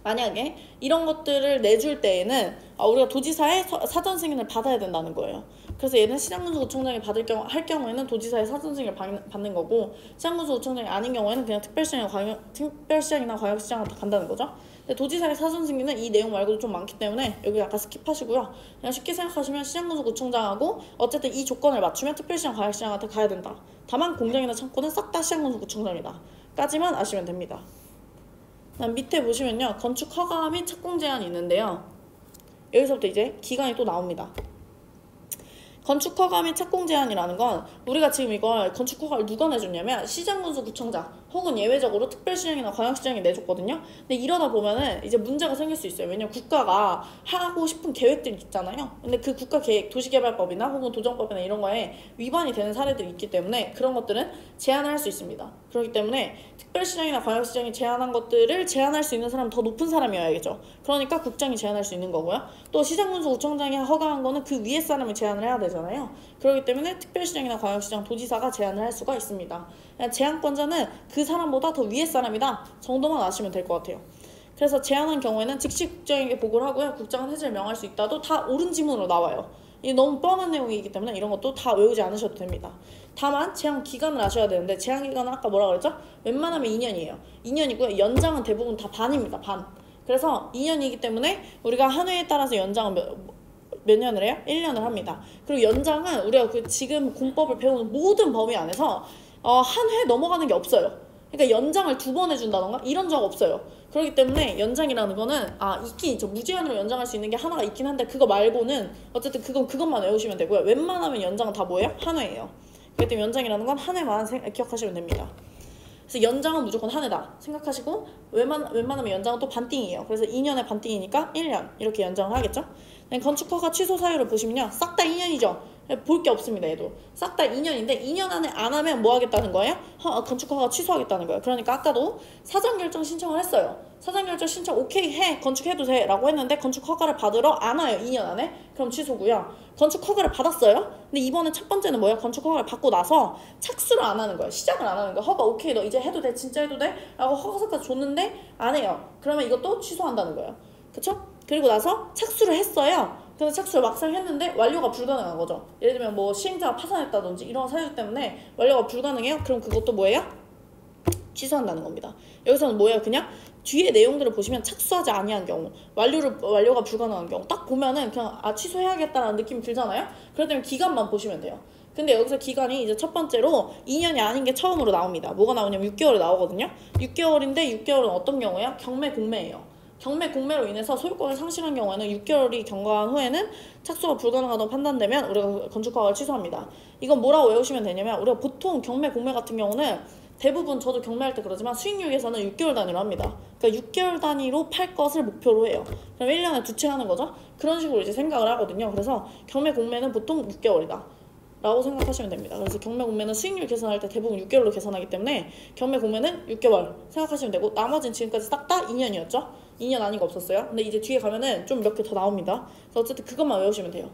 만약에 이런 것들을 내줄 때에는 우리가 도지사의 사전 승인을 받아야 된다는 거예요. 그래서 얘는 시장군수 구청장이 할 경우에는 도지사의 사전 승인을 받는 거고, 시장군수 구청장이 아닌 경우에는 그냥 특별시장이나 광역시장한테 간다는 거죠. 근데 도지사의 사전 승인은 이 내용 말고도 좀 많기 때문에 여기 약간 스킵하시고요. 그냥 쉽게 생각하시면 시장군수 구청장하고 어쨌든 이 조건을 맞추면 특별시장, 광역시장한테 가야 된다. 다만 공장이나 창고는 싹 다 시장군수 구청장이다. 까지만 아시면 됩니다. 그다음 밑에 보시면요. 건축 허가 및 착공 제한이 있는데요. 여기서부터 이제 기간이 또 나옵니다. 건축 허가 및 착공 제한이라는 건 우리가 지금 이걸 건축 허가를 누가 내줬냐면 시장군수 구청장 혹은 예외적으로 특별시장이나 광역시장이 내줬거든요. 근데 이러다 보면은 이제 문제가 생길 수 있어요. 왜냐면 국가가 하고 싶은 계획들이 있잖아요. 근데 그 국가계획 도시개발법이나 혹은 도정법이나 이런 거에 위반이 되는 사례들이 있기 때문에 그런 것들은 제한을 할 수 있습니다. 그렇기 때문에 특별시장이나 광역시장이 제한한 것들을 제한할 수 있는 사람은 더 높은 사람이어야겠죠. 그러니까 국장이 제한할 수 있는 거고요. 또 시장군수 구청장이 허가한 거는 그 위에 사람이 제한을 해야 되잖아요. 그렇기 때문에 특별시장이나 광역시장 도지사가 제한을 할 수가 있습니다. 제한권자는 그 사람보다 더 위에 사람이다 정도만 아시면 될 것 같아요. 그래서 제한한 경우에는 즉시 국장에게 보고를 하고요. 국장은 해지를 명할 수 있다도 다 옳은 지문으로 나와요. 이게 너무 뻔한 내용이기 때문에 이런 것도 다 외우지 않으셔도 됩니다. 다만 제한 기간을 아셔야 되는데 제한 기간은 아까 뭐라 그랬죠? 웬만하면 2년이에요. 2년이고요. 연장은 대부분 다 반입니다. 반. 그래서 2년이기 때문에 우리가 한 회에 따라서 연장은 몇 년을 해요? 1년을 합니다. 그리고 연장은 우리가 지금 공법을 배우는 모든 범위 안에서 한 회 넘어가는 게 없어요. 그러니까 연장을 2번 해준다던가 이런 적 없어요. 그렇기 때문에 연장이라는 거는 있긴 있죠. 무제한으로 연장할 수 있는 게 하나가 있긴 한데 그거 말고는 어쨌든 그것만 외우시면 되고요. 웬만하면 연장은 다 뭐예요? 한 회예요. 그렇기 때문에 연장이라는 건 한 회만 기억하시면 됩니다. 그래서 연장은 무조건 한 해다 생각하시고 웬만하면 연장은 또 반띵이에요. 그래서 2년에 반띵이니까 1년 이렇게 연장을 하겠죠. 건축허가 취소 사유를 보시면요. 싹 다 2년이죠. 볼 게 없습니다. 얘도 싹 다 2년인데 2년 안에 안 하면 뭐 하겠다는 거예요? 건축허가 취소하겠다는 거예요. 그러니까 아까도 사전결정 신청을 했어요. 사전결정 신청 오케이 해 건축해도 돼 라고 했는데 건축허가를 받으러 안 와요. 2년 안에. 그럼 취소고요. 건축허가를 받았어요. 근데 이번에 첫 번째는 뭐예요? 건축허가를 받고 나서 착수를 안 하는 거예요. 시작을 안 하는 거예요. 허가 오케이 너 이제 해도 돼 진짜 해도 돼? 라고 허가서까지 줬는데 안 해요. 그러면 이것도 취소한다는 거예요. 그쵸? 그리고 나서 착수를 했어요. 근데 착수를 막상 했는데 완료가 불가능한 거죠. 예를 들면 뭐 시행자가 파산했다든지 이런 사유 때문에 완료가 불가능해요. 그럼 그것도 뭐예요? 취소한다는 겁니다. 여기서는 뭐예요? 그냥 뒤에 내용들을 보시면 착수하지 아니한 경우, 완료가 불가능한 경우 딱 보면은 그냥 취소해야겠다라는 느낌이 들잖아요. 그렇기 때문에 기간만 보시면 돼요. 근데 여기서 기간이 이제 첫 번째로 2년이 아닌 게 처음으로 나옵니다. 뭐가 나오냐면 6개월이 나오거든요. 6개월인데 6개월은 어떤 경우예요? 경매 공매예요. 경매 공매로 인해서 소유권을 상실한 경우에는 6개월이 경과한 후에는 착수가 불가능하다고 판단되면 우리가 건축허가를 취소합니다. 이건 뭐라고 외우시면 되냐면 우리가 보통 경매 공매 같은 경우는 대부분 저도 경매할 때 그러지만 수익률 계산은 6개월 단위로 합니다. 그러니까 6개월 단위로 팔 것을 목표로 해요. 그럼 1년에 2채 하는 거죠. 그런 식으로 이제 생각을 하거든요. 그래서 경매 공매는 보통 6개월이다 라고 생각하시면 됩니다. 그래서 경매 공매는 수익률 계산할 때 대부분 6개월로 계산하기 때문에 경매 공매는 6개월 생각하시면 되고 나머지는 지금까지 싹 다 2년이었죠. 2년 아닌 거 없었어요. 근데 이제 뒤에 가면은 좀 몇 개 더 나옵니다. 그래서 어쨌든 그것만 외우시면 돼요.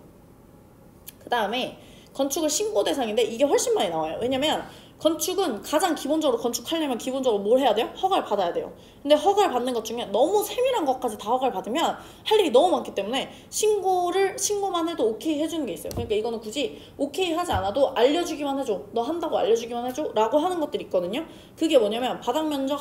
그 다음에 건축을 신고 대상인데 이게 훨씬 많이 나와요. 왜냐면 건축은 가장 기본적으로 건축하려면 기본적으로 뭘 해야 돼요? 허가를 받아야 돼요. 근데 허가를 받는 것 중에 너무 세밀한 것까지 다 허가를 받으면 할 일이 너무 많기 때문에 신고만 해도 오케이 해주는 게 있어요. 그러니까 이거는 굳이 오케이 하지 않아도 알려주기만 해줘. 너 한다고 알려주기만 해줘 라고 하는 것들이 있거든요. 그게 뭐냐면 바닥면적의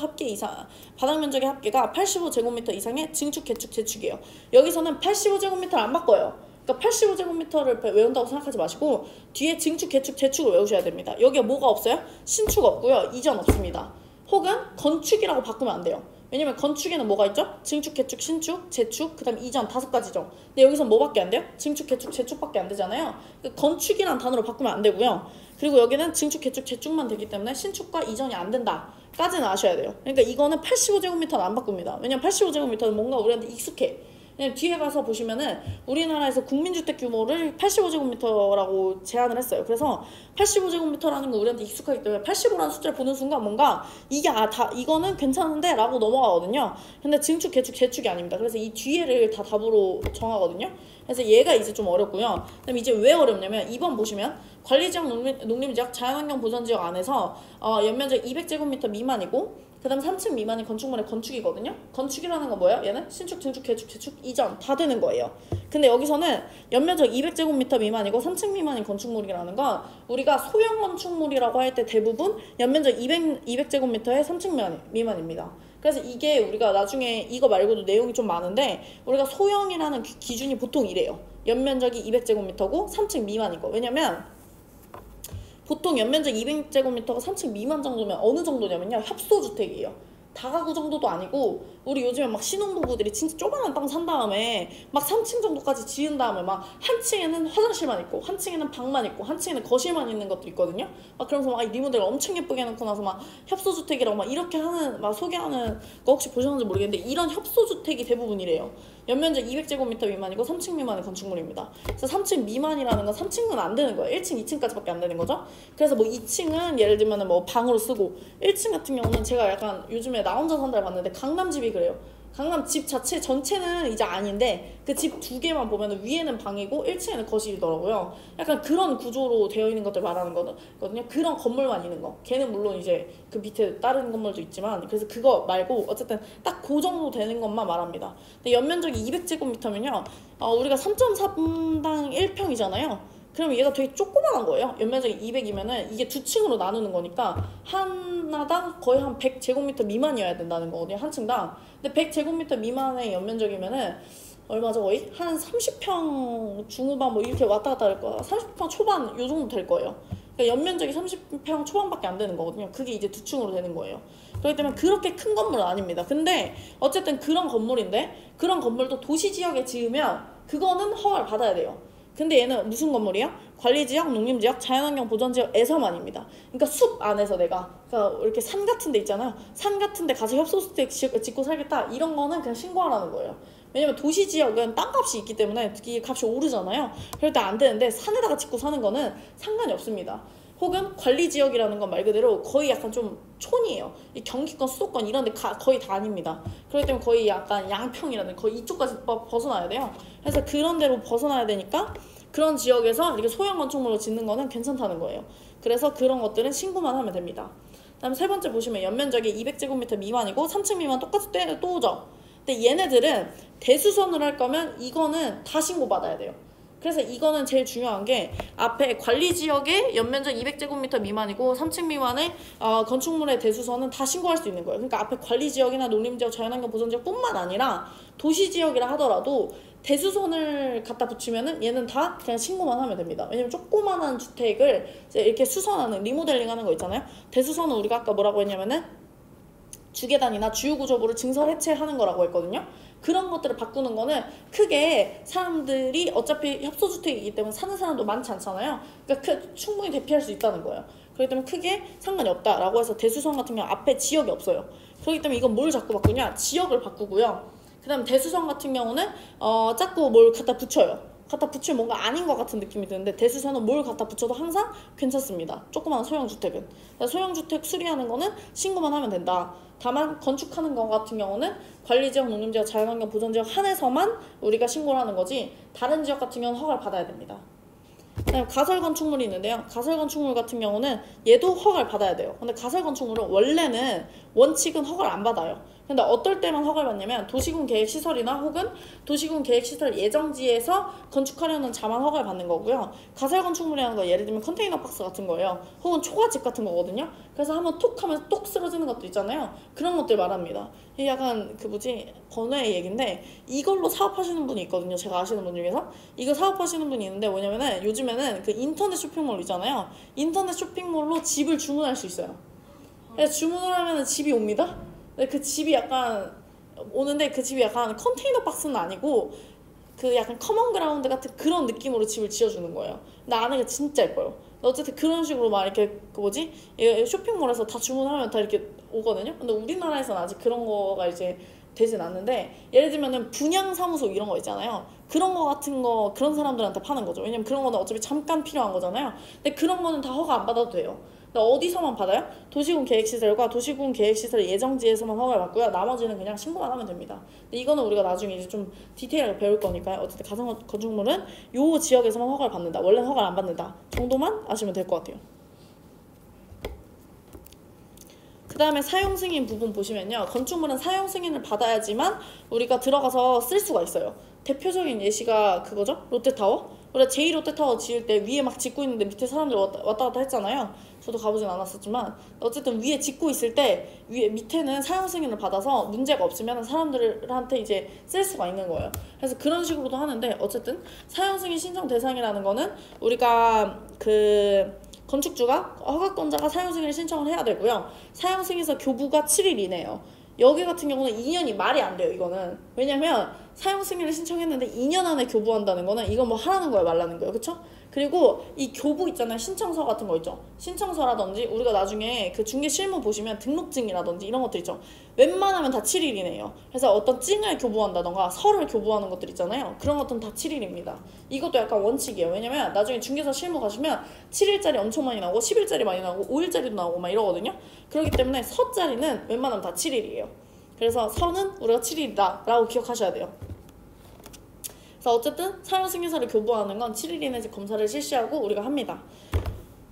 합계가 85제곱미터 이상의 증축, 개축, 재축이에요. 여기서는 85제곱미터를 안 바꿔요. 그러니까 85제곱미터를 외운다고 생각하지 마시고 뒤에 증축, 개축, 재축을 외우셔야 됩니다. 여기에 뭐가 없어요? 신축 없고요. 이전 없습니다. 혹은 건축이라고 바꾸면 안 돼요. 왜냐면 건축에는 뭐가 있죠? 증축, 개축, 신축, 재축, 그 다음 이전 5가지죠. 근데 여기서 뭐밖에 안 돼요? 증축, 개축, 재축밖에 안 되잖아요. 그러니까 건축이란 단어로 바꾸면 안 되고요. 그리고 여기는 증축, 개축, 재축만 되기 때문에 신축과 이전이 안 된다 까지는 아셔야 돼요. 그러니까 이거는 85제곱미터는 안 바꿉니다. 왜냐면 85제곱미터는 뭔가 우리한테 익숙해. 왜냐면 뒤에 가서 보시면은 우리나라에서 국민주택 규모를 85제곱미터라고 제한을 했어요. 그래서 85제곱미터라는 거 우리한테 익숙하기 때문에 85라는 숫자를 보는 순간 뭔가 이게 다 이거는 괜찮은데 라고 넘어가거든요. 근데 증축, 개축, 재축이 아닙니다. 그래서 이 뒤에를 다 답으로 정하거든요. 그래서 얘가 이제 좀 어렵고요. 그다음에 이제 왜 어렵냐면 2번 보시면 관리지역, 농림지역, 자연환경 보전지역 안에서 연면적 200제곱미터 미만이고 그 다음 3층 미만인 건축물의 건축이거든요. 건축이라는 건 뭐예요? 얘는 신축, 증축, 개축, 재축, 이전 다 되는 거예요. 근데 여기서는 연면적 200제곱미터 미만이고 3층 미만인 건축물이라는 건 우리가 소형 건축물이라고 할 때 대부분 연면적 200제곱미터의 3층 미만입니다. 그래서 이게 우리가 나중에 이거 말고도 내용이 좀 많은데 우리가 소형이라는 기준이 보통 이래요. 연면적이 200제곱미터고 3층 미만인 거. 왜냐면 보통 연면적 200제곱미터가 3층 미만 정도면 어느 정도냐면요. 협소주택이에요. 다가구 정도도 아니고 우리 요즘에 막 신혼부부들이 진짜 조그만 땅 산 다음에 막 3층 정도까지 지은 다음에 막 한 층에는 화장실만 있고 한 층에는 방만 있고 한 층에는 거실만 있는 것도 있거든요. 막 그러면서 막 리모델 엄청 예쁘게 해놓고 나서 막 협소주택이라고 막 이렇게 하는 막 소개하는 거 혹시 보셨는지 모르겠는데 이런 협소주택이 대부분이래요. 연면적 200제곱미터 미만이고 3층 미만의 건축물입니다. 그래서 3층 미만이라는 건 3층은 안 되는 거예요. 1층, 2층까지밖에 안 되는 거죠. 그래서 뭐 2층은 예를 들면 뭐 방으로 쓰고 1층 같은 경우는 제가 약간 요즘에 나 혼자 산다를 봤는데 강남집이 그래요. 강남 집 자체 전체는 이제 아닌데 그 집 두 개만 보면 위에는 방이고 1층에는 거실이더라고요. 약간 그런 구조로 되어 있는 것들 말하는 거거든요. 그런 건물만 있는 거. 걔는 물론 이제 그 밑에 다른 건물도 있지만 그래서 그거 말고 어쨌든 딱 그 정도 되는 것만 말합니다. 근데 연면적이 200제곱미터면요. 우리가 3.3당 1평이잖아요. 그럼 얘가 되게 조그만한 거예요. 연면적이 200이면은 이게 두 층으로 나누는 거니까 하나당 거의 한 100제곱미터 미만이어야 된다는 거거든요. 한 층당. 근데 100제곱미터 미만의 연면적이면은 얼마죠? 거의 한 30평 중후반 뭐 이렇게 왔다 갔다 할 거야. 30평 초반 요 정도 될 거예요. 그러니까 연면적이 30평 초반밖에 안 되는 거거든요. 그게 이제 두 층으로 되는 거예요. 그렇기 때문에 그렇게 큰 건물은 아닙니다. 근데 어쨌든 그런 건물인데 그런 건물도 도시지역에 지으면 그거는 허가를 받아야 돼요. 근데 얘는 무슨 건물이야? 관리지역, 농림지역, 자연환경 보전지역에서만입니다. 그러니까 숲 안에서 내가 그러니까 이렇게 산 같은 데 있잖아요. 산 같은 데 가서 협소주택 짓고 살겠다 이런 거는 그냥 신고하라는 거예요. 왜냐면 도시지역은 땅값이 있기 때문에 이게 값이 오르잖아요. 그럴 때 안 되는데 산에다가 짓고 사는 거는 상관이 없습니다. 혹은 관리지역이라는 건 말 그대로 거의 약간 좀 촌이에요. 이 경기권, 수도권 이런 데 거의 다 아닙니다. 그렇기 때문에 거의 약간 양평이라든 거의 이쪽까지 벗어나야 돼요. 그래서 그런 데로 벗어나야 되니까 그런 지역에서 이렇게 소형 건축물로 짓는 거는 괜찮다는 거예요. 그래서 그런 것들은 신고만 하면 됩니다. 다음 세 번째 보시면 연면적이 200제곱미터 미만이고 3층 미만 똑같이 또 오죠. 근데 얘네들은 대수선을 할 거면 이거는 다 신고받아야 돼요. 그래서 이거는 제일 중요한 게 앞에 관리지역에 연면적 200제곱미터 미만이고 3층 미만의 건축물의 대수선은 다 신고할 수 있는 거예요. 그러니까 앞에 관리지역이나 농림지역, 자연환경 보전지역 뿐만 아니라 도시지역이라 하더라도 대수선을 갖다 붙이면은 얘는 다 그냥 신고만 하면 됩니다. 왜냐면 조그만한 주택을 이제 이렇게 수선하는 리모델링 하는 거 있잖아요. 대수선은 우리가 아까 뭐라고 했냐면은 주계단이나 주요구조부를 증설 해체하는 거라고 했거든요. 그런 것들을 바꾸는 거는 크게 사람들이 어차피 협소주택이기 때문에 사는 사람도 많지 않잖아요. 그러니까 충분히 대피할 수 있다는 거예요. 그렇기 때문에 크게 상관이 없다라고 해서 대수선 같은 경우 앞에 지역이 없어요. 그렇기 때문에 이건 뭘 자꾸 바꾸냐? 지역을 바꾸고요. 그 다음 대수선 같은 경우는 자꾸 뭘 갖다 붙여요. 갖다 붙이면 뭔가 아닌 것 같은 느낌이 드는데 대수선은 뭘 갖다 붙여도 항상 괜찮습니다. 조그마한 소형주택은. 소형주택 수리하는 거는 신고만 하면 된다. 다만 건축하는 것 같은 경우는 관리지역, 농림지역, 자연환경 보전지역 한에서만 우리가 신고를 하는 거지 다른 지역 같은 경우는 허가를 받아야 됩니다. 그다음에 가설 건축물이 있는데요. 가설 건축물 같은 경우는 얘도 허가를 받아야 돼요. 근데 가설 건축물은 원래는 원칙은 허가를 안 받아요. 근데 어떨 때만 허가를 받냐면 도시군 계획시설이나 혹은 도시군 계획시설 예정지에서 건축하려는 자만 허가를 받는 거고요. 가설 건축물이라는 거 예를 들면 컨테이너 박스 같은 거예요. 혹은 초가집 같은 거거든요. 그래서 한번 톡 하면 똑 쓰러지는 것도 있잖아요. 그런 것들 말합니다. 이게 약간 번외의 얘기인데 이걸로 사업하시는 분이 있거든요. 제가 아시는 분 중에서 이거 사업하시는 분이 있는데 뭐냐면은 요즘에는 그 인터넷 쇼핑몰 있잖아요. 인터넷 쇼핑몰로 집을 주문할 수 있어요. 그래서 주문을 하면 집이 옵니다. 근데 그 집이 약간 오는데 그 집이 약간 컨테이너 박스는 아니고 그 약간 커먼 그라운드 같은 그런 느낌으로 집을 지어주는 거예요. 근데 안에가 진짜 예뻐요. 어쨌든 그런 식으로 막 이렇게 쇼핑몰에서 다 주문하면 다 이렇게 오거든요. 근데 우리나라에서는 아직 그런 거가 이제 되진 않는데, 예를 들면은 분양사무소 이런 거 있잖아요. 그런 거 같은 거 그런 사람들한테 파는 거죠. 왜냐면 그런 거는 어차피 잠깐 필요한 거잖아요. 근데 그런 거는 다 허가 안 받아도 돼요. 근데 어디서만 받아요? 도시군 계획시설과 도시군 계획시설 예정지에서만 허가를 받고요. 나머지는 그냥 신고만 하면 됩니다. 근데 이거는 우리가 나중에 이제 좀 디테일하게 배울 거니까요. 어쨌든 가상건축물은 요 지역에서만 허가를 받는다. 원래는 허가를 안 받는다 정도만 아시면 될 것 같아요. 그 다음에 사용 승인 부분 보시면요. 건축물은 사용 승인을 받아야지만 우리가 들어가서 쓸 수가 있어요. 대표적인 예시가 그거죠? 롯데타워? 우리가 제2롯데타워 지을 때 위에 막 짓고 있는데 밑에 사람들 왔다 갔다 했잖아요. 저도 가보진 않았었지만 어쨌든 위에 짓고 있을 때 밑에는 사용 승인을 받아서 문제가 없으면 사람들한테 이제 쓸 수가 있는 거예요. 그래서 그런 식으로도 하는데, 어쨌든 사용 승인 신청 대상이라는 거는 우리가 건축주가 허가권자가 사용승인을 신청을 해야 되고요. 사용승인서 교부가 7일 이내예요. 여기 같은 경우는 2년이 말이 안 돼요. 이거는 왜냐면 사용승인을 신청했는데 2년 안에 교부한다는 거는 이건 뭐 하라는 거예요, 말라는 거예요. 그쵸? 그리고 이 교부 있잖아요. 신청서 같은 거 있죠. 신청서라든지 우리가 나중에 그 중개 실무 보시면 등록증이라든지 이런 것들 있죠. 웬만하면 다 7일이네요. 그래서 어떤 증을 교부한다던가 서를 교부하는 것들 있잖아요. 그런 것들은 다 7일입니다. 이것도 약간 원칙이에요. 왜냐면 나중에 중개사 실무 가시면 7일짜리 엄청 많이 나오고 10일짜리 많이 나오고 5일짜리도 나오고 막 이러거든요. 그렇기 때문에 서짜리는 웬만하면 다 7일이에요. 그래서 서는 우리가 7일이다 라고 기억하셔야 돼요. 그래서 어쨌든 사용승인서를 교부하는 건 7일 이내 검사를 실시하고 우리가 합니다.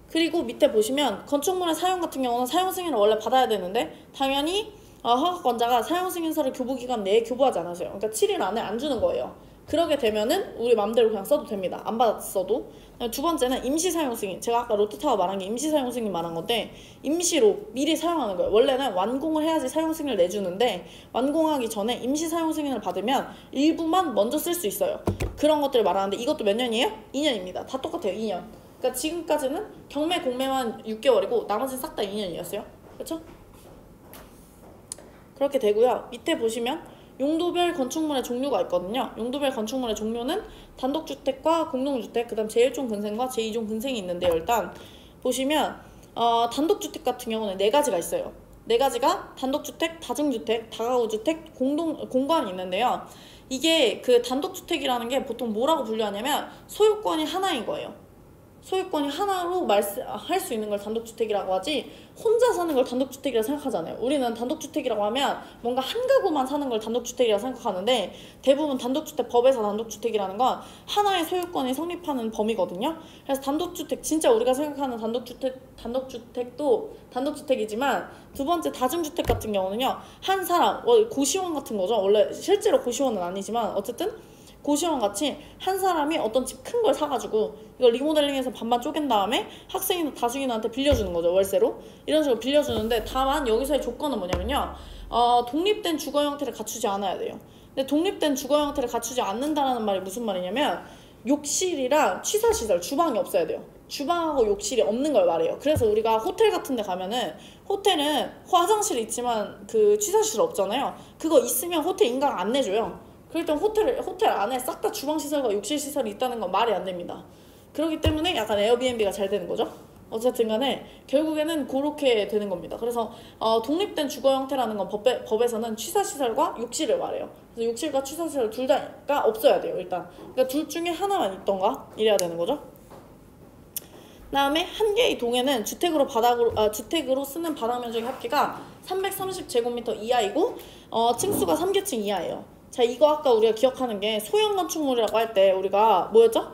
그리고 밑에 보시면 건축물의 사용 같은 경우는 사용승인을 원래 받아야 되는데 당연히 허가권자가 사용승인서를 교부기간 내에 교부하지 않으세요. 그러니까 7일 안에 안 주는 거예요. 그러게 되면은 우리 맘대로 그냥 써도 됩니다. 안 받았어도. 두 번째는 임시사용승인. 제가 아까 롯데타워 말한 게 임시사용승인 말한 건데, 임시로 미리 사용하는 거예요. 원래는 완공을 해야지 사용승인을 내주는데 완공하기 전에 임시사용승인을 받으면 일부만 먼저 쓸 수 있어요. 그런 것들을 말하는데 이것도 몇 년이에요? 2년입니다. 다 똑같아요. 2년. 그러니까 지금까지는 경매 공매만 6개월이고 나머지는 싹 다 2년이었어요. 그렇죠? 그렇게 되고요. 밑에 보시면 용도별 건축물의 종류가 있거든요. 용도별 건축물의 종류는 단독주택과 공동주택, 그 다음 제1종 근생과 제2종 근생이 있는데요. 일단 보시면 단독주택 같은 경우는 4가지가 있어요. 4가지가 단독주택, 다중주택, 다가구주택, 공관이 있는데요. 이게 그 단독주택이라는 게 보통 뭐라고 분류하냐면 소유권이 하나인 거예요. 소유권이 하나로 할 수 있는 걸 단독주택이라고 하지, 혼자 사는 걸 단독주택이라고 생각하잖아요. 우리는 단독주택이라고 하면 뭔가 한 가구만 사는 걸 단독주택이라고 생각하는데, 대부분 단독주택 법에서 단독주택이라는 건 하나의 소유권이 성립하는 범위거든요. 그래서 단독주택, 진짜 우리가 생각하는 단독주택도 단독주택이지만, 두 번째 다중주택 같은 경우는요, 한 사람, 고시원 같은 거죠. 원래 실제로 고시원은 아니지만 어쨌든 고시원 같이 한 사람이 어떤 집 큰 걸 사가지고 이걸 리모델링해서 반반 쪼갠 다음에 학생이나 다중이나한테 빌려주는 거죠. 월세로. 이런 식으로 빌려주는데, 다만 여기서의 조건은 뭐냐면요, 독립된 주거 형태를 갖추지 않아야 돼요. 근데 독립된 주거 형태를 갖추지 않는다라는 말이 무슨 말이냐면 욕실이랑 취사시설, 주방이 없어야 돼요. 주방하고 욕실이 없는 걸 말해요. 그래서 우리가 호텔 같은 데 가면은, 호텔은 화장실이 있지만 그 취사시설 없잖아요. 그거 있으면 호텔 인가가 안 내줘요. 그럴 땐 호텔 안에 싹 다 주방시설과 욕실시설이 있다는 건 말이 안 됩니다. 그렇기 때문에 약간 에어비앤비가 잘 되는 거죠. 어쨌든 간에 결국에는 그렇게 되는 겁니다. 그래서 독립된 주거 형태라는 건 법에서는 취사시설과 욕실을 말해요. 그래서 욕실과 취사시설 둘 다가 없어야 돼요. 일단 그러니까 둘 중에 하나만 있던가 이래야 되는 거죠. 다음에 한 개의 동에는 주택으로 쓰는 바닥 면적의 합계가 330제곱미터 이하이고 층수가 3계층 이하예요. 자, 이거 아까 우리가 기억하는 게 소형 건축물이라고 할 때 우리가 뭐였죠?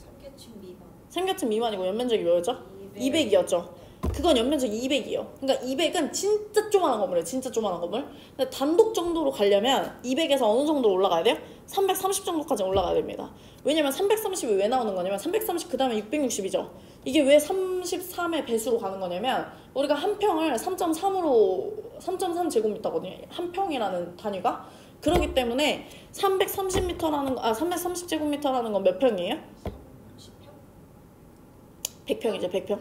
3계층 미만. 3계층 미만이고 연면적이 뭐였죠? 200이었죠. 그건 연면적이 200이에요. 그러니까 200은 진짜 조그만한 건물이에요. 진짜 조그만한 건물. 근데 단독 정도로 가려면 200에서 어느 정도로 올라가야 돼요? 330 정도까지 올라가야 됩니다. 왜냐면 330이 왜 나오는 거냐면 330 그 다음에 660이죠. 이게 왜 33의 배수로 가는 거냐면 우리가 한 평을 3.3제곱미터거든요. 한 평이라는 단위가. 그렇기 때문에 330제곱미터라는 건 몇 평이에요? 100평이죠. 100평.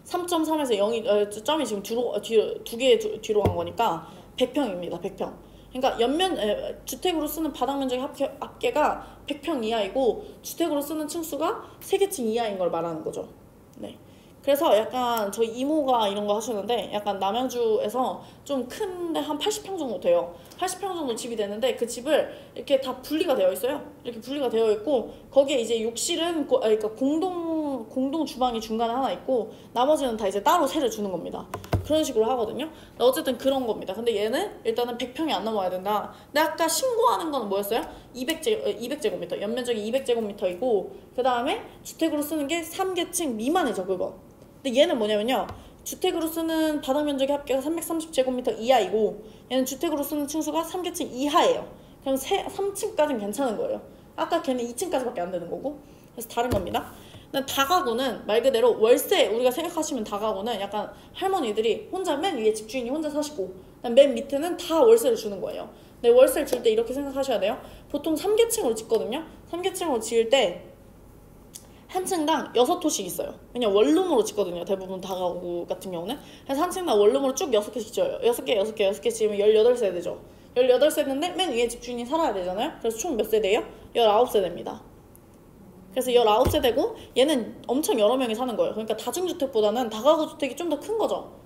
3.3에서 0이 점이 지금 두 개 뒤로 간 거니까 100평입니다. 100평. 그러니까 주택으로 쓰는 바닥 면적의 합계가 100평 이하이고 주택으로 쓰는 층수가 3계층 이하인 걸 말하는 거죠. 네. 그래서 약간 저희 이모가 이런 거 하시는데 약간 남양주에서 좀 큰데 한 80평 정도 돼요. 80평 정도 집이 되는데 그 집을 이렇게 다 분리가 되어 있어요. 이렇게 분리가 되어 있고 거기에 이제 욕실은 그러니까 공동 주방이 중간에 하나 있고 나머지는 다 이제 따로 세를 주는 겁니다. 그런 식으로 하거든요. 어쨌든 그런 겁니다. 근데 얘는 일단은 100평이 안 넘어야 된다. 근데 아까 신고하는 거는 뭐였어요? 200제곱미터. 연면적이 200제곱미터이고 그 다음에 주택으로 쓰는 게 3계층 미만이죠, 그건. 근데 얘는 뭐냐면요. 주택으로 쓰는 바닥 면적이 합계가 330제곱미터 이하이고 얘는 주택으로 쓰는 층수가 3계층 이하예요. 그럼 3층까지는 괜찮은 거예요. 아까 걔는 2층까지밖에 안 되는 거고. 그래서 다른 겁니다. 다가구는 말 그대로 월세, 우리가 생각하시면 다가구는 약간 할머니들이 혼자 맨 위에 집주인이 혼자 사시고 맨 밑에는 다 월세를 주는 거예요. 근데 월세를 줄 때 이렇게 생각하셔야 돼요. 보통 3계층으로 짓거든요. 3계층으로 지을 때 한 층당 6호씩 있어요. 왜냐면 원룸으로 짓거든요. 대부분 다가구 같은 경우는. 그래서 한 층당 원룸으로 쭉 6개씩 지어요. 6개 지으면 18세대죠. 18세대인데 맨 위에 집주인이 살아야 되잖아요. 그래서 총 몇 세대예요? 19세대입니다. 그래서 19세대고 얘는 엄청 여러 명이 사는 거예요. 그러니까 다중주택보다는 다가구 주택이 좀 더 큰 거죠.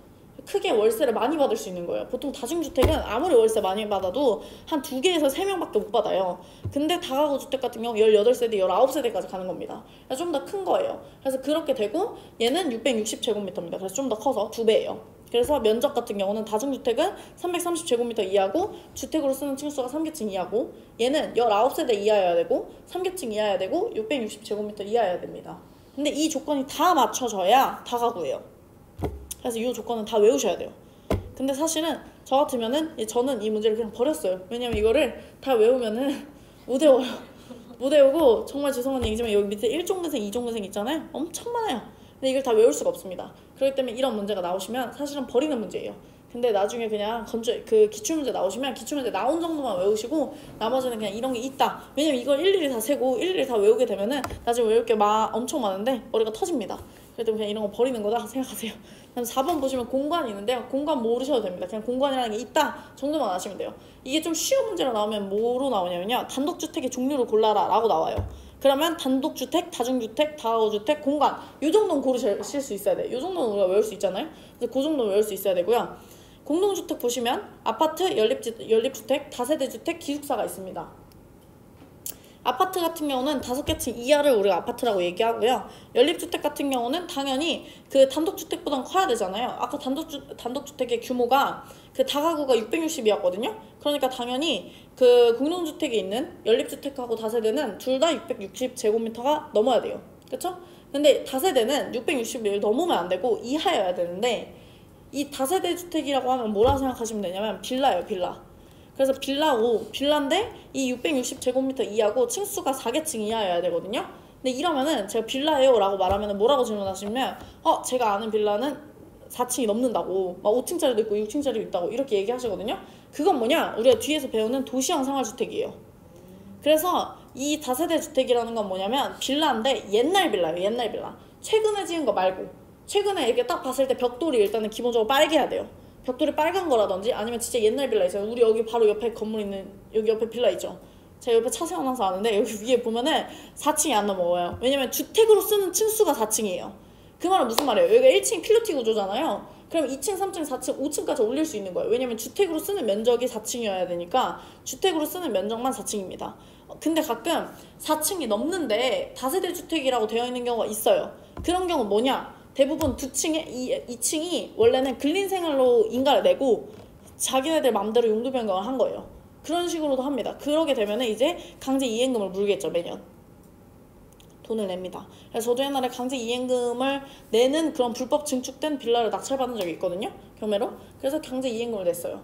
크게 월세를 많이 받을 수 있는 거예요. 보통 다중주택은 아무리 월세 많이 받아도 한 2개에서 3명밖에 못 받아요. 근데 다가구 주택 같은 경우 18세대, 19세대까지 가는 겁니다. 그래서 좀 더 큰 거예요. 그래서 그렇게 되고 얘는 660제곱미터입니다. 그래서 좀 더 커서 2배예요. 그래서 면적 같은 경우는 다중주택은 330제곱미터 이하고 주택으로 쓰는 층수가 3계층 이하고 얘는 19세대 이하여야 되고 3계층 이하여야 되고 660제곱미터 이하여야 됩니다. 근데 이 조건이 다 맞춰져야 다가구예요. 그래서 이 조건은 다 외우셔야 돼요. 근데 사실은 저 같으면은 저는 이 문제를 그냥 버렸어요. 왜냐면 이거를 다 외우면은 못 외워요. 못 외우고 정말 죄송한 얘기지만 여기 밑에 1종근생, 2종근생 있잖아요. 엄청 많아요. 근데 이걸 다 외울 수가 없습니다. 그렇기 때문에 이런 문제가 나오시면 사실은 버리는 문제예요. 근데 나중에 그냥 그 기출문제 나오시면 기출문제 나온 정도만 외우시고 나머지는 그냥 이런 게 있다. 왜냐면 이걸 일일이 다 세고 일일이 다 외우게 되면은 나중에 외울 게 엄청 많은데 머리가 터집니다. 그렇기 때문에 그냥 이런 거 버리는 거다 생각하세요. 그럼 4번 보시면 공간이 있는데요. 공간 모르셔도 됩니다. 그냥 공간이라는 게 있다 정도만 아시면 돼요. 이게 좀 쉬운 문제로 나오면 뭐로 나오냐면요. 단독주택의 종류를 골라라 라고 나와요. 그러면 단독주택, 다중주택, 다가구주택, 공간 이 정도는 고르실 수 있어야 돼요. 이 정도는 우리가 외울 수 있잖아요. 그래서 그 정도는 외울 수 있어야 되고요. 공동주택 보시면 아파트, 연립주택, 다세대주택, 기숙사가 있습니다. 아파트 같은 경우는 5개층 이하를 우리가 아파트라고 얘기하고요. 연립주택 같은 경우는 당연히 그 단독주택보다는 커야 되잖아요. 아까 단독주택의 규모가 그 다가구가 660이었거든요. 그러니까 당연히 그 공동주택에 있는 연립주택하고 다세대는 둘 다 660제곱미터가 넘어야 돼요. 그쵸? 근데 다세대는 660을 넘으면 안 되고 이하여야 되는데 이 다세대 주택이라고 하면 뭐라고 생각하시면 되냐면 빌라예요, 빌라. 그래서 빌라인데 이 660제곱미터 이하고 층수가 4계층 이하여야 되거든요. 근데 이러면은 제가 빌라예요 라고 말하면 뭐라고 질문하시면 제가 아는 빌라는 4층이 넘는다고 막 5층짜리도 있고 6층짜리도 있다고 이렇게 얘기하시거든요. 그건 뭐냐? 우리가 뒤에서 배우는 도시형 생활주택이에요. 그래서 이 다세대 주택이라는 건 뭐냐면 빌라인데 옛날 빌라예요. 옛날 빌라. 최근에 지은 거 말고 최근에 이렇게 딱 봤을 때 벽돌이 일단은 기본적으로 빨개야 돼요. 벽돌이 빨간 거라든지 아니면 진짜 옛날 빌라 있어요. 우리 여기 바로 옆에 건물 있는 여기 옆에 빌라 있죠. 제가 옆에 차 세워놔서 아는데 여기 위에 보면은 4층이 안 넘어가요. 왜냐면 주택으로 쓰는 층수가 4층이에요. 그 말은 무슨 말이에요? 여기가 1층 필로티 구조잖아요. 그럼 2층, 3층, 4층, 5층까지 올릴 수 있는 거예요. 왜냐면 주택으로 쓰는 면적이 4층이어야 되니까 주택으로 쓰는 면적만 4층입니다. 근데 가끔 4층이 넘는데 다세대 주택이라고 되어 있는 경우가 있어요. 그런 경우 뭐냐? 대부분 2층이 원래는 근린생활로 인가를 내고 자기네들 맘대로 용도 변경을 한 거예요. 그런 식으로도 합니다. 그러게 되면은 이제 강제 이행금을 물겠죠, 매년. 돈을 냅니다. 그래서 저도 옛날에 강제 이행금을 내는 그런 불법 증축된 빌라를 낙찰받은 적이 있거든요. 경매로. 그래서 강제 이행금을 냈어요.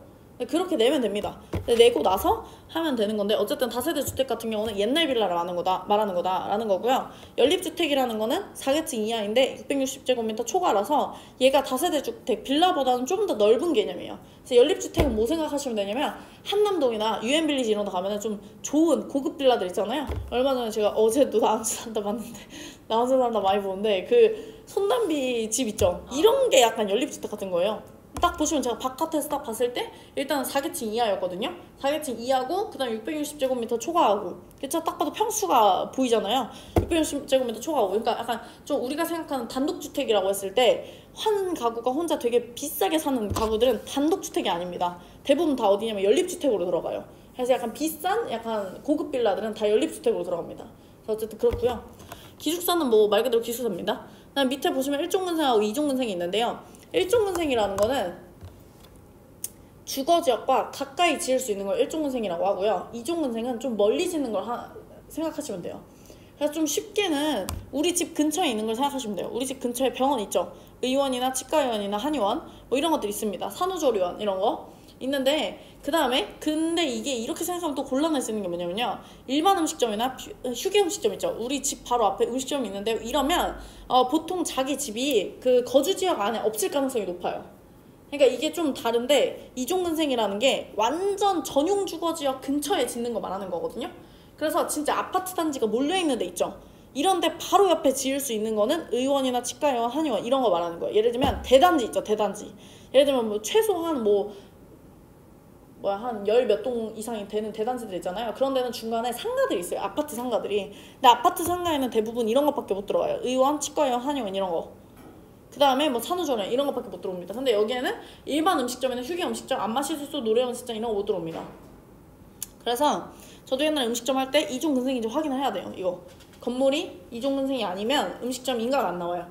그렇게 내면 됩니다. 내고 나서 하면 되는 건데 어쨌든 다세대 주택 같은 경우는 옛날 빌라를 말하는 거다라는 거고요. 연립주택이라는 거는 4계층 이하인데 660제곱미터 초과라서 얘가 다세대 주택 빌라보다는 좀 더 넓은 개념이에요. 그래서 연립주택은 뭐 생각하시면 되냐면 한남동이나 유엔빌리지 이런 데 가면은 좀 좋은 고급 빌라들 있잖아요. 얼마 전에 제가 어제도 나은주 산다 봤는데 나은주 산다 많이 보는데 그 손담비 집 있죠. 이런 게 약간 연립주택 같은 거예요. 딱 보시면 제가 바깥에서 딱 봤을 때 일단 4계층 이하였거든요. 4계층 이하고 그 다음에 660제곱미터 초과하고, 그쵸? 딱 봐도 평수가 보이잖아요. 660제곱미터 초과하고. 그러니까 약간 좀 우리가 생각하는 단독주택이라고 했을 때 한 가구가 혼자 되게 비싸게 사는 가구들은 단독주택이 아닙니다. 대부분 다 어디냐면 연립주택으로 들어가요. 그래서 약간 비싼 약간 고급 빌라들은 다 연립주택으로 들어갑니다. 그래서 어쨌든 그렇고요. 기숙사는 뭐 말 그대로 기숙사입니다. 그다음 밑에 보시면 1종근생하고 2종근생이 있는데요. 1종근생이라는 거는 주거지역과 가까이 지을 수 있는 걸 1종근생이라고 하고요. 2종근생은 좀 멀리 짓는 걸 생각하시면 돼요. 그래서 좀 쉽게는 우리 집 근처에 있는 걸 생각하시면 돼요. 우리 집 근처에 병원 있죠. 의원이나 치과의원이나 한의원 뭐 이런 것들 있습니다. 산후조리원 이런 거 있는데, 그 다음에 근데 이게 이렇게 생각하면 또 곤란할 수 있는 게 뭐냐면요, 일반 음식점이나 휴게 음식점 있죠. 우리 집 바로 앞에 음식점이 있는데 이러면 보통 자기 집이 그 거주지역 안에 없을 가능성이 높아요. 그러니까 이게 좀 다른데, 이종근생이라는 게 완전 전용 주거지역 근처에 짓는 거 말하는 거거든요. 그래서 진짜 아파트 단지가 몰려있는 데 있죠. 이런데 바로 옆에 지을 수 있는 거는 의원이나 치과의원, 한의원 이런 거 말하는 거예요. 예를 들면 대단지 있죠. 대단지. 예를 들면 뭐 최소한 한 열 몇 동 이상이 되는 대단지들 있잖아요. 그런 데는 중간에 상가들이 있어요. 아파트 상가들이. 근데 아파트 상가에는 대부분 이런 것밖에 못 들어가요. 의원, 치과의원, 한의원 이런 거. 그 다음에 뭐 산후조리원 이런 것밖에 못 들어옵니다. 근데 여기에는 일반 음식점이나 휴게 음식점, 안마시술소, 노래연습장 이런 거 못 들어옵니다. 그래서 저도 옛날에 음식점 할 때 이종근생인지 확인을 해야 돼요. 이거 건물이 이종근생이 아니면 음식점 인가가 안 나와요.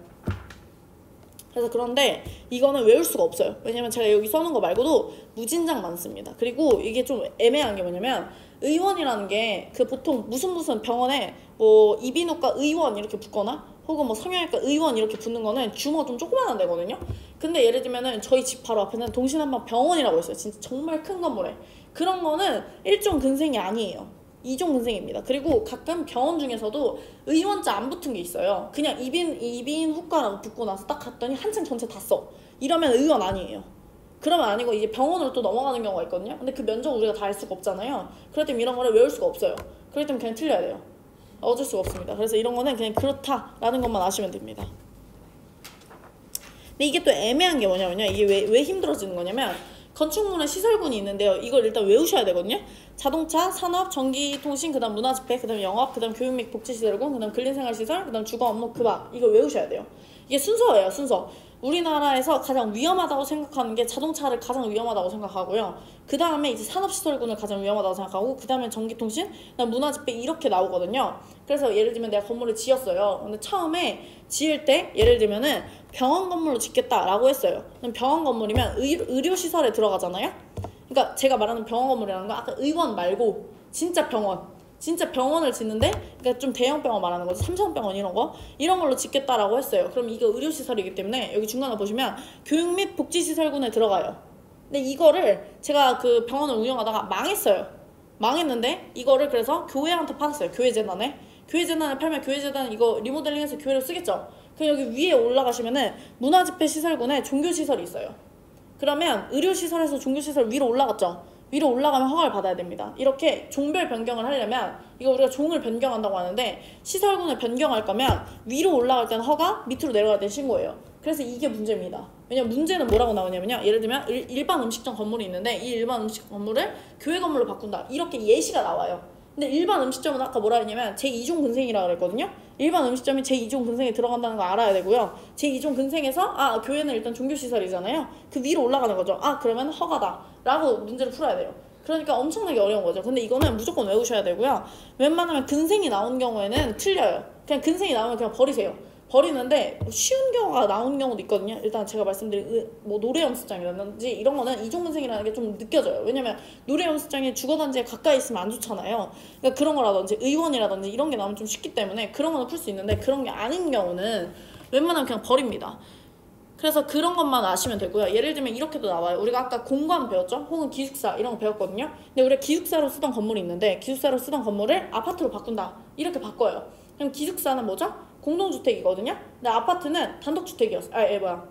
그래서 그런데 이거는 외울 수가 없어요. 왜냐면 제가 여기 써놓은 거 말고도 무진장 많습니다. 그리고 이게 좀 애매한 게 뭐냐면, 의원이라는 게 그 보통 무슨 병원에 뭐 이비인후과 의원 이렇게 붙거나 혹은 뭐 성형외과 의원 이렇게 붙는 거는 규모가 좀 조그만한 데거든요. 근데 예를 들면은 저희 집 바로 앞에는 동신한방 병원이라고 있어요. 진짜 정말 큰 건물에. 그런 거는 일종 근생이 아니에요. 이종 근생입니다. 그리고 가끔 병원 중에서도 의원자 안 붙은 게 있어요. 그냥 이비인후과라고 붙고 나서 딱 갔더니 한층 전체 다 써. 이러면 의원 아니에요. 그러면 아니고 이제 병원으로 또 넘어가는 경우가 있거든요. 근데 그 면적을 우리가 다 알 수가 없잖아요. 그럴 때면 이런 거를 외울 수가 없어요. 그럴 때면 그냥 틀려야 돼요. 어쩔 수가 없습니다. 그래서 이런 거는 그냥 그렇다라는 것만 아시면 됩니다. 근데 이게 또 애매한 게 뭐냐면요. 이게 왜 힘들어지는 거냐면, 건축물에 시설군이 있는데요. 이걸 일단 외우셔야 되거든요. 자동차, 산업, 전기통신, 그 다음 문화집회, 그 다음 영업, 그 다음 교육 및 복지시설군, 그 다음 근린생활시설, 그 다음 주거 업무 급악. 이걸 외우셔야 돼요. 이게 순서예요. 순서. 우리나라에서 가장 위험하다고 생각하는 게 자동차를 가장 위험하다고 생각하고요. 그 다음에 이제 산업시설군을 가장 위험하다고 생각하고, 그 다음에 전기통신, 그다음 문화집회 이렇게 나오거든요. 그래서 예를 들면 내가 건물을 지었어요. 근데 처음에 지을 때 예를 들면은 병원 건물로 짓겠다라고 했어요. 그럼 병원 건물이면 의료시설에 들어가잖아요. 그러니까 제가 말하는 병원 건물이라는 건 아까 의원 말고 진짜 병원을 짓는데, 그러니까 좀 대형 병원 말하는 거죠. 삼성병원 이런 걸로 짓겠다라고 했어요. 그럼 이거 의료시설이기 때문에 여기 중간에 보시면 교육 및 복지시설군에 들어가요. 근데 이거를 제가 그 병원을 운영하다가 망했는데 이거를 그래서 교회한테 팔았어요. 교회재단에 팔면 교회재단 이거 리모델링해서 교회로 쓰겠죠. 그럼 여기 위에 올라가시면은 문화집회시설군에 종교시설이 있어요. 그러면 의료시설에서 종교시설 위로 올라갔죠. 위로 올라가면 허가를 받아야 됩니다. 이렇게 종별 변경을 하려면, 이거 우리가 종을 변경한다고 하는데 시설군을 변경할 거면 위로 올라갈 때는 허가, 밑으로 내려갈 때는 신고예요. 그래서 이게 문제입니다. 왜냐면 문제는 뭐라고 나오냐면요. 예를 들면 일반 음식점 건물이 있는데 이 일반 음식 건물을 교회 건물로 바꾼다. 이렇게 예시가 나와요. 근데 일반 음식점은 아까 뭐라 했냐면 제2종 근생이라고 그랬거든요. 일반 음식점이 제2종 근생에 들어간다는 거 알아야 되고요. 제2종 근생에서 교회는 일단 종교시설이잖아요. 그 위로 올라가는 거죠. 그러면 허가다 라고 문제를 풀어야 돼요. 그러니까 엄청나게 어려운 거죠. 근데 이거는 무조건 외우셔야 되고요. 웬만하면 근생이 나온 경우에는 틀려요. 그냥 근생이 나오면 그냥 버리는데 쉬운 경우가 나오는 경우도 있거든요. 일단 제가 말씀드린 뭐 노래연습장이라든지 이런 거는 이종근생이라는 게 좀 느껴져요. 왜냐면 노래연습장이 주거단지에 가까이 있으면 안 좋잖아요. 그러니까 그런 거라든지 의원이라든지 이런 게 나오면 좀 쉽기 때문에 그런 거는 풀 수 있는데, 그런 게 아닌 경우는 웬만하면 그냥 버립니다. 그래서 그런 것만 아시면 되고요. 예를 들면 이렇게도 나와요. 우리가 아까 공관 배웠죠? 혹은 기숙사 이런 거 배웠거든요. 근데 우리가 기숙사로 쓰던 건물이 있는데 기숙사로 쓰던 건물을 아파트로 바꾼다. 이렇게 바꿔요. 그럼 기숙사는 뭐죠? 공동주택이거든요. 근데 아파트는 단독주택이었어요.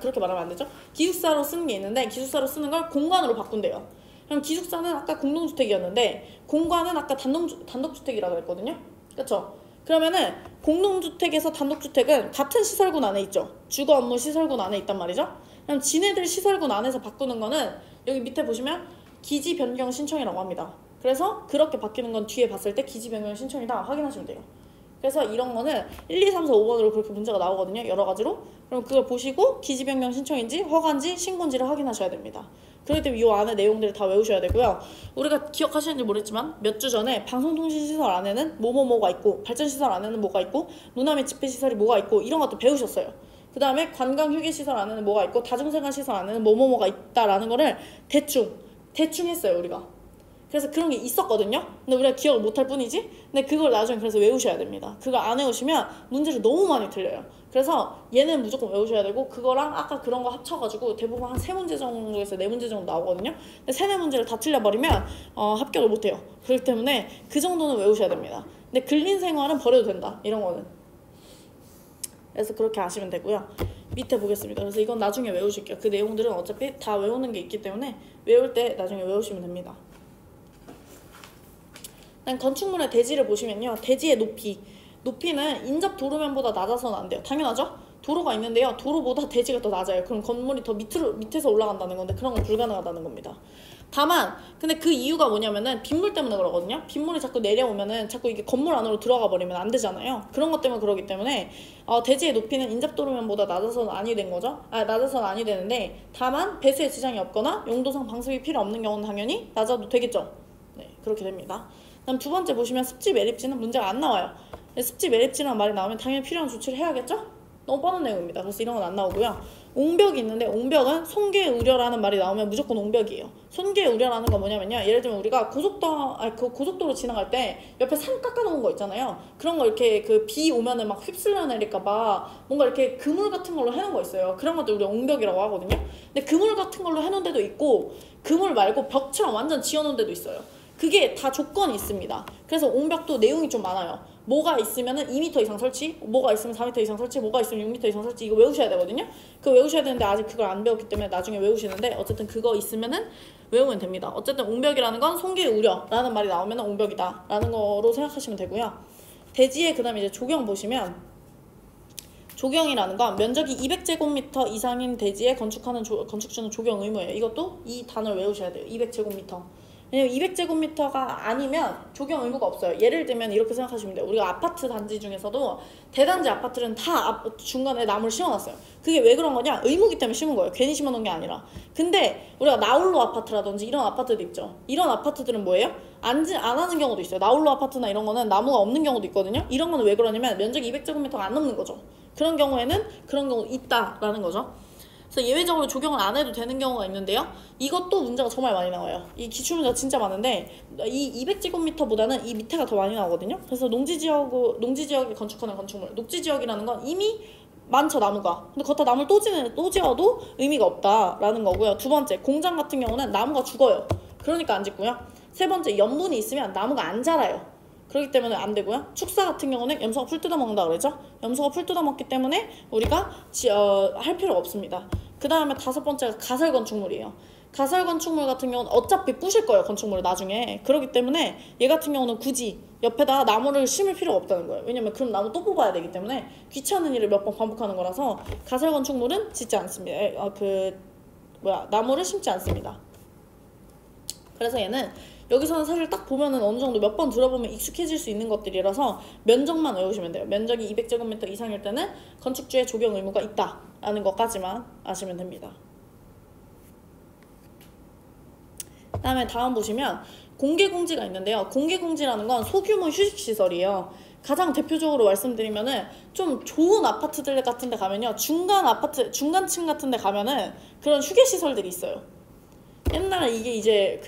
그렇게 말하면 안 되죠. 기숙사로 쓰는 게 있는데 기숙사로 쓰는 걸 공관으로 바꾼대요. 그럼 기숙사는 아까 공동주택이었는데 공관은 아까 단독주택이라고 그랬거든요. 그렇죠? 그러면은 공동주택에서 단독주택은 같은 시설군 안에 있죠. 주거 업무 시설군 안에 있단 말이죠. 그럼 지네들 시설군 안에서 바꾸는 거는 여기 밑에 보시면 기지 변경 신청이라고 합니다. 그래서 그렇게 바뀌는 건 뒤에 봤을 때 기지 변경 신청이다 확인하시면 돼요. 그래서 이런 거는 1, 2, 3, 4, 5번으로 그렇게 문제가 나오거든요. 여러 가지로. 그럼 그걸 보시고 기지 변경 신청인지 허가인지 신고인지를 확인하셔야 됩니다. 그렇기 때문에 이 안에 내용들을 다 외우셔야 되고요. 우리가 기억하시는지 모르겠지만 몇 주 전에 방송통신시설 안에는 뭐뭐뭐가 있고 발전시설 안에는 뭐가 있고 문화 및 집회시설이 뭐가 있고 이런 것도 배우셨어요. 그 다음에 관광휴게시설 안에는 뭐가 있고 다중생활시설 안에는 뭐뭐뭐가 있다라는 거를 대충 했어요 우리가. 그래서 그런 게 있었거든요. 근데 우리가 기억을 못할 뿐이지. 근데 그걸 나중에 그래서 외우셔야 됩니다. 그거 안 외우시면 문제를 너무 많이 틀려요. 그래서 얘는 무조건 외우셔야 되고 그거랑 아까 그런 거 합쳐가지고 대부분 한 3문제 정도에서 4문제 정도 나오거든요. 근데 3, 4문제를 다 틀려버리면 합격을 못해요. 그렇기 때문에 그 정도는 외우셔야 됩니다. 근데 근린생활은 버려도 된다. 이런 거는. 그래서 그렇게 아시면 되고요. 밑에 보겠습니다. 그래서 이건 나중에 외우실게요. 그 내용들은 어차피 다 외우는 게 있기 때문에 외울 때 나중에 외우시면 됩니다. 건축물의 대지를 보시면요. 대지의 높이는 인접 도로면보다 낮아서는 안 돼요. 당연하죠? 도로가 있는데요. 도로보다 대지가 더 낮아요. 그럼 건물이 더 밑에서 올라간다는 건데 그런 건 불가능하다는 겁니다. 다만 근데 그 이유가 뭐냐면은 빗물 때문에 그러거든요. 빗물이 자꾸 내려오면은 자꾸 이게 건물 안으로 들어가 버리면 안 되잖아요. 그런 것 때문에 그러기 때문에 대지의 높이는 인접 도로면보다 낮아서는 아니 된 거죠. 낮아서는 아니 되는데 다만 배수에 지장이 없거나 용도상 방수비 필요 없는 경우는 당연히 낮아도 되겠죠. 네, 그렇게 됩니다. 다음 두 번째 보시면 습지 매립지는 문제가 안 나와요. 습지 매립지라는 말이 나오면 당연히 필요한 조치를 해야겠죠? 너무 뻔한 내용입니다. 그래서 이런 건 안 나오고요. 옹벽이 있는데 옹벽은 손괴 우려라는 말이 나오면 무조건 옹벽이에요. 손괴 우려라는 건 뭐냐면요. 예를 들면 우리가 고속도로 지나갈 때 옆에 산 깎아놓은 거 있잖아요. 그런 거 이렇게 그 비 오면은 막 휩쓸려 내릴까봐 뭔가 이렇게 그물 같은 걸로 해놓은 거 있어요. 그런 것도 우리가 옹벽이라고 하거든요. 근데 그물 같은 걸로 해놓은 데도 있고 그물 말고 벽처럼 완전 지어놓은 데도 있어요. 그게 다 조건이 있습니다. 그래서 옹벽도 내용이 좀 많아요. 뭐가 있으면은 2m 이상 설치, 뭐가 있으면 4m 이상 설치, 뭐가 있으면 6m 이상 설치 이거 외우셔야 되거든요. 그거 외우셔야 되는데 아직 그걸 안 배웠기 때문에 나중에 외우시는데 어쨌든 그거 있으면은 외우면 됩니다. 어쨌든 옹벽이라는 건 손괴 우려라는 말이 나오면 옹벽이다 라는 거로 생각하시면 되고요. 대지에 그 다음에 이제 조경 보시면 조경이라는 건 면적이 200제곱미터 이상인 대지에 건축주는 조경 의무예요. 이것도 이 단어를 외우셔야 돼요. 200제곱미터. 왜냐면 200제곱미터가 아니면 조경 의무가 없어요. 예를 들면 이렇게 생각하시면 돼요. 우리가 아파트 단지 중에서도 대단지 아파트는 다 중간에 나무를 심어놨어요. 그게 왜 그런 거냐? 의무기 때문에 심은 거예요. 괜히 심어놓은 게 아니라. 근데 우리가 나홀로 아파트라든지 이런 아파트도 있죠. 이런 아파트들은 뭐예요? 안 하는 경우도 있어요. 나홀로 아파트나 이런 거는 나무가 없는 경우도 있거든요. 이런 거는 왜 그러냐면 면적이 200제곱미터가 안 넘는 거죠. 그런 경우에는 그런 경우 있다라는 거죠. 그래서 예외적으로 조경을 안 해도 되는 경우가 있는데요. 이것도 문제가 정말 많이 나와요. 이 기출문제가 진짜 많은데 이 200제곱미터보다는 이 밑에가 더 많이 나오거든요. 그래서 농지지역에 건축하는 건축물, 녹지지역이라는 건 이미 많죠 나무가. 근데 걷다 나무를 또 지어도 의미가 없다라는 거고요. 두 번째 공장 같은 경우는 나무가 죽어요. 그러니까 안 짓고요. 세 번째 염분이 있으면 나무가 안 자라요. 그렇기 때문에 안 되고요. 축사 같은 경우는 염소가 풀 뜯어먹는다 그랬죠? 염소가 풀 뜯어먹기 때문에 우리가 할 필요가 없습니다. 그 다음에 다섯 번째가 가설 건축물이에요. 가설 건축물 같은 경우는 어차피 부실 거예요. 건축물을 나중에. 그렇기 때문에 얘 같은 경우는 굳이 옆에다 나무를 심을 필요가 없다는 거예요. 왜냐면 그럼 나무 또 뽑아야 되기 때문에 귀찮은 일을 몇 번 반복하는 거라서 가설 건축물은 짓지 않습니다. 나무를 심지 않습니다. 그래서 얘는 여기서는 사실 딱 보면은 어느 정도 몇 번 들어보면 익숙해질 수 있는 것들이라서 면적만 외우시면 돼요. 면적이 200제곱미터 이상일 때는 건축주의 조경 의무가 있다라는 것까지만 아시면 됩니다. 그다음에 다음 보시면 공개공지가 있는데요. 공개공지라는 건 소규모 휴식시설이에요. 가장 대표적으로 말씀드리면은 좀 좋은 아파트들 같은 데 가면요. 중간층 같은 데 가면은 그런 휴게시설들이 있어요. 옛날에 이게 이제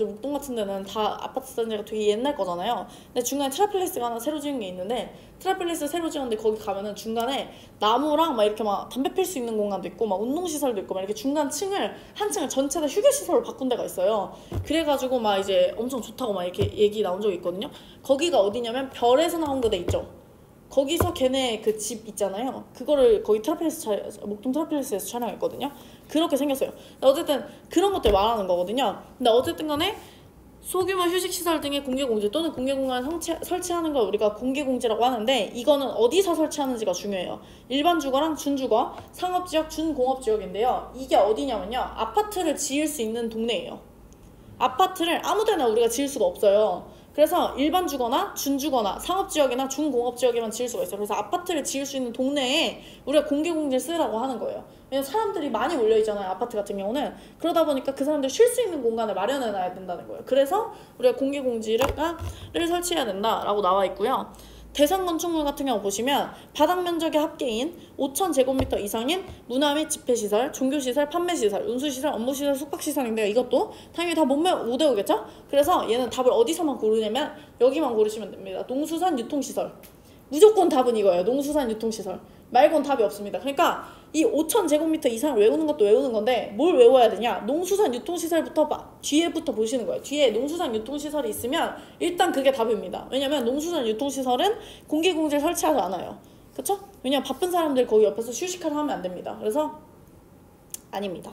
목동 같은 데는 다 아파트 단지가 되게 옛날 거잖아요. 근데 중간에 트라플레스가 하나 새로 지은 게 있는데 트라플레스 새로 지었는데 거기 가면은 중간에 나무랑 막 이렇게 막 담배 필 수 있는 공간도 있고 막 운동시설도 있고 막 이렇게 중간 층을 한 층을 전체 다 휴게시설로 바꾼 데가 있어요. 그래가지고 막 이제 엄청 좋다고 막 이렇게 얘기 나온 적이 있거든요. 거기가 어디냐면 별에서 나온 그 데 있죠. 거기서 걔네 그 집 있잖아요. 그거를 거기 목동 트라플레스에서 촬영했거든요. 그렇게 생겼어요. 어쨌든 그런 것들 말하는 거거든요. 근데 어쨌든 간에 소규모 휴식시설 등의 공개공지 또는 공개공간을 설치하는 걸 우리가 공개공지라고 하는데 이거는 어디서 설치하는지가 중요해요. 일반 주거랑 준주거, 상업지역, 준공업지역인데요. 이게 어디냐면요. 아파트를 지을 수 있는 동네예요. 아파트를 아무데나 우리가 지을 수가 없어요. 그래서 일반 주거나 준주거나 상업지역이나 준공업지역에만 지을 수가 있어요. 그래서 아파트를 지을 수 있는 동네에 우리가 공개공지를 쓰라고 하는 거예요. 왜냐면 사람들이 많이 몰려있잖아요. 아파트 같은 경우는. 그러다 보니까 그 사람들이 쉴 수 있는 공간을 마련해놔야 된다는 거예요. 그래서 우리가 공개공지를 설치해야 된다라고 나와 있고요. 대상 건축물 같은 경우 보시면 바닥 면적의 합계인 5,000제곱미터 이상인 문화 및 집회시설, 종교시설, 판매시설, 운수시설, 업무시설, 숙박시설인데요. 이것도 당연히 다 못 외우겠죠? 그래서 얘는 답을 어디서만 고르냐면 여기만 고르시면 됩니다. 농수산 유통시설. 무조건 답은 이거예요. 농수산 유통시설. 말곤 답이 없습니다. 그러니까 이 5,000제곱미터 이상을 외우는 것도 외우는 건데 뭘 외워야 되냐? 농수산 유통시설부터 뒤에부터 보시는 거예요. 뒤에 농수산 유통시설이 있으면 일단 그게 답입니다. 왜냐면 농수산 유통시설은 공개공지를 설치하지 않아요. 그쵸? 왜냐면 바쁜 사람들 거기 옆에서 휴식하러 하면 안 됩니다. 그래서 아닙니다.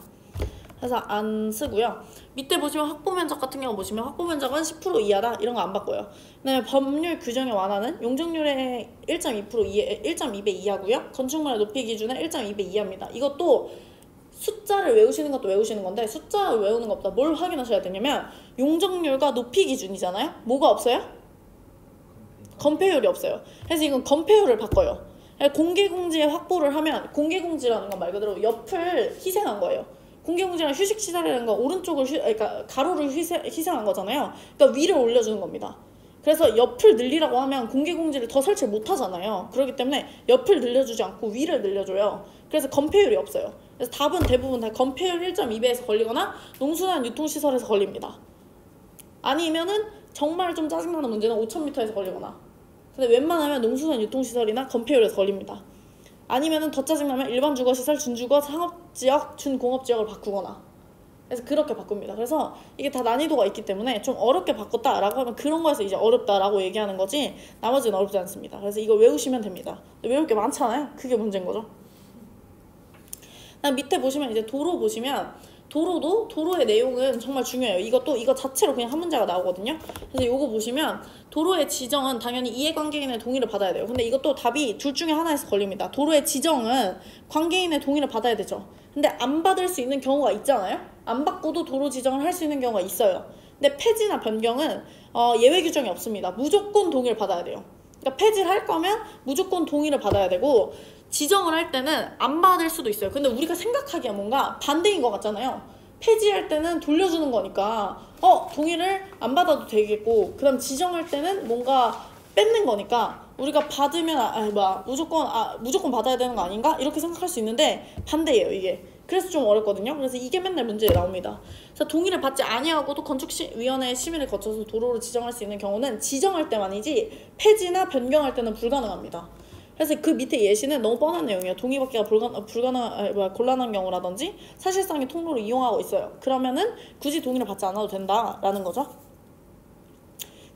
그래서 안 쓰고요. 밑에 보시면 확보 면적 같은 경우 보시면 확보 면적은 10% 이하다 이런 거 안 바꿔요. 그다음에 법률 규정에 완화는 용적률의 1.2배 이하고요. 건축물의 높이 기준은 1.2배 이하입니다. 이것도 숫자를 외우시는 것도 외우시는 건데 숫자를 외우는 것보다 뭘 확인하셔야 되냐면 용적률과 높이 기준이잖아요. 뭐가 없어요? 건폐율이 없어요. 그래서 이건 건폐율을 바꿔요. 공개공지에 확보를 하면 공개공지라는 건 말 그대로 옆을 희생한 거예요. 공개공지랑 휴식시설이라는 건 오른쪽을 그러니까 가로를 희생한 거잖아요. 그러니까 위를 올려주는 겁니다. 그래서 옆을 늘리라고 하면 공개공지를 더 설치 못 하잖아요. 그렇기 때문에 옆을 늘려주지 않고 위를 늘려줘요. 그래서 건폐율이 없어요. 그래서 답은 대부분 다 건폐율 1.2배에서 걸리거나 농수산 유통시설에서 걸립니다. 아니면은 정말 좀 짜증나는 문제는 5,000m에서 걸리거나. 근데 웬만하면 농수산 유통시설이나 건폐율에서 걸립니다. 아니면은 더 짜증나면 일반 주거시설, 준주거, 상업지역, 준공업지역을 바꾸거나. 그래서 그렇게 바꿉니다. 그래서 이게 다 난이도가 있기 때문에 좀 어렵게 바꿨다라고 하면 그런 거에서 이제 어렵다라고 얘기하는 거지 나머지는 어렵지 않습니다. 그래서 이거 외우시면 됩니다. 외울 게 많잖아요. 그게 문제인 거죠. 그다음 밑에 보시면 이제 도로 보시면 도로도 도로의 내용은 정말 중요해요. 이거 자체로 그냥 한 문제가 나오거든요. 그래서 이거 보시면 도로의 지정은 당연히 이해관계인의 동의를 받아야 돼요. 근데 이것도 답이 둘 중에 하나에서 걸립니다. 도로의 지정은 관계인의 동의를 받아야 되죠. 근데 안 받을 수 있는 경우가 있잖아요. 안 받고도 도로 지정을 할 수 있는 경우가 있어요. 근데 폐지나 변경은 예외 규정이 없습니다. 무조건 동의를 받아야 돼요. 그러니까 폐지를 할 거면 무조건 동의를 받아야 되고 지정을 할 때는 안 받을 수도 있어요. 근데 우리가 생각하기에 뭔가 반대인 것 같잖아요. 폐지할 때는 돌려주는 거니까 동의를 안 받아도 되겠고 그 다음 지정할 때는 뭔가 뺏는 거니까 우리가 받으면 무조건 받아야 되는 거 아닌가? 이렇게 생각할 수 있는데 반대예요 이게. 그래서 좀 어렵거든요. 그래서 이게 맨날 문제에 나옵니다. 그래서 동의를 받지 아니하고도 건축위원회의 심의를 거쳐서 도로를 지정할 수 있는 경우는 지정할 때만이지 폐지나 변경할 때는 불가능합니다. 그래서 그 밑에 예시는 너무 뻔한 내용이에요. 동의받기가 곤란한 경우라든지 사실상의 통로를 이용하고 있어요. 그러면은 굳이 동의를 받지 않아도 된다라는 거죠.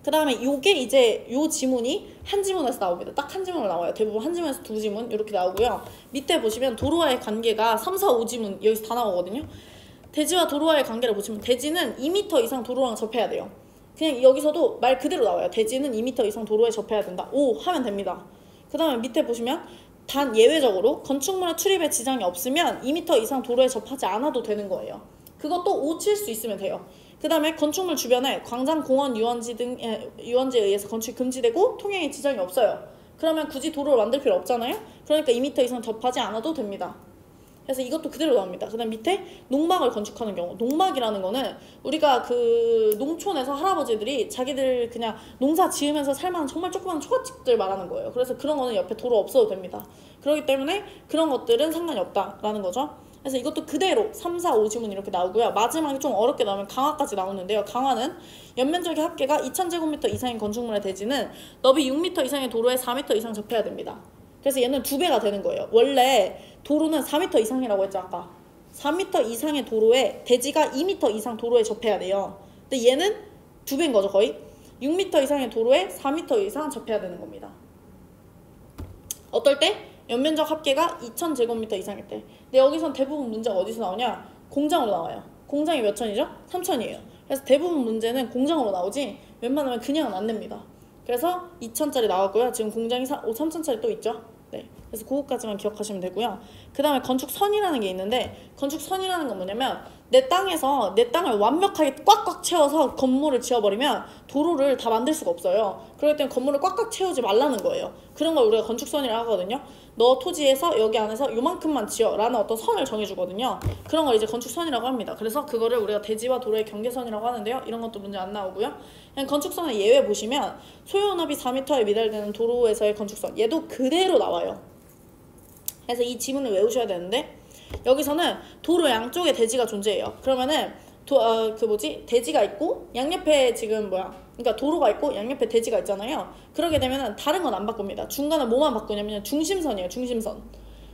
그 다음에 요게 이제 요 지문이 한 지문에서 나옵니다. 딱 한 지문으로 나와요. 대부분 한 지문에서 두 지문 이렇게 나오고요. 밑에 보시면 도로와의 관계가 3, 4, 5지문 여기서 다 나오거든요. 대지와 도로와의 관계를 보시면 대지는 2m 이상 도로랑 접해야 돼요. 그냥 여기서도 말 그대로 나와요. 대지는 2m 이상 도로에 접해야 된다. 오 하면 됩니다. 그 다음에 밑에 보시면 단 예외적으로 건축물의 출입에 지장이 없으면 2m 이상 도로에 접하지 않아도 되는 거예요. 그것도 5 칠 수 있으면 돼요. 그 다음에 건축물 주변에 광장, 공원, 유원지에 의해서 건축이 금지되고 통행에 지장이 없어요. 그러면 굳이 도로를 만들 필요 없잖아요. 그러니까 2m 이상 접하지 않아도 됩니다. 그래서 이것도 그대로 나옵니다. 그 다음 밑에 농막을 건축하는 경우. 농막이라는 거는 우리가 그 농촌에서 할아버지들이 자기들 그냥 농사 지으면서 살만한 정말 조그만 초가집들 말하는 거예요. 그래서 그런 거는 옆에 도로 없어도 됩니다. 그렇기 때문에 그런 것들은 상관이 없다라는 거죠. 그래서 이것도 그대로 3, 4, 5지문 이렇게 나오고요. 마지막에 좀 어렵게 나오면 강화까지 나오는데요. 강화는 연면적의 합계가 2,000제곱미터 이상인 건축물의 대지는 너비 6m 이상의 도로에 4m 이상 접해야 됩니다. 그래서 얘는 2배가 되는 거예요. 원래 도로는 4m 이상이라고 했죠 아까. 4m 이상의 도로에 대지가 2m 이상 도로에 접해야 돼요. 근데 얘는 2배인 거죠 거의. 6m 이상의 도로에 4m 이상 접해야 되는 겁니다. 어떨 때? 연면적 합계가 2,000제곱미터 이상일 때. 근데 여기선 대부분 문제가 어디서 나오냐? 공장으로 나와요. 공장이 몇 천이죠? 3천이에요. 그래서 대부분 문제는 공장으로 나오지 웬만하면 그냥은 안 냅니다. 그래서 2,000짜리 나왔고요. 지금 공장이 3,000짜리 또 있죠. 네, 그래서 그거까지만 기억하시면 되고요. 그 다음에 건축선이라는 게 있는데 건축선이라는 건 뭐냐면 내 땅에서 내 땅을 완벽하게 꽉꽉 채워서 건물을 지어버리면 도로를 다 만들 수가 없어요. 그렇기 때문에 건물을 꽉꽉 채우지 말라는 거예요. 그런 걸 우리가 건축선이라고 하거든요. 너 토지에서 여기 안에서 요만큼만 지어 라는 어떤 선을 정해주거든요. 그런 걸 이제 건축선이라고 합니다. 그래서 그거를 우리가 대지와 도로의 경계선이라고 하는데요. 이런 것도 문제 안 나오고요. 그냥 건축선의 예외 보시면 소요원업이 4m에 미달되는 도로에서의 건축선, 얘도 그대로 나와요. 그래서 이 지문을 외우셔야 되는데 여기서는 도로 양쪽에 대지가 존재해요. 그러면은 대지가 있고 양옆에 지금 그러니까 도로가 있고 양옆에 대지가 있잖아요. 그러게 되면은 다른 건 안 바꿉니다. 중간에 뭐만 바꾸냐면 중심선이에요. 중심선.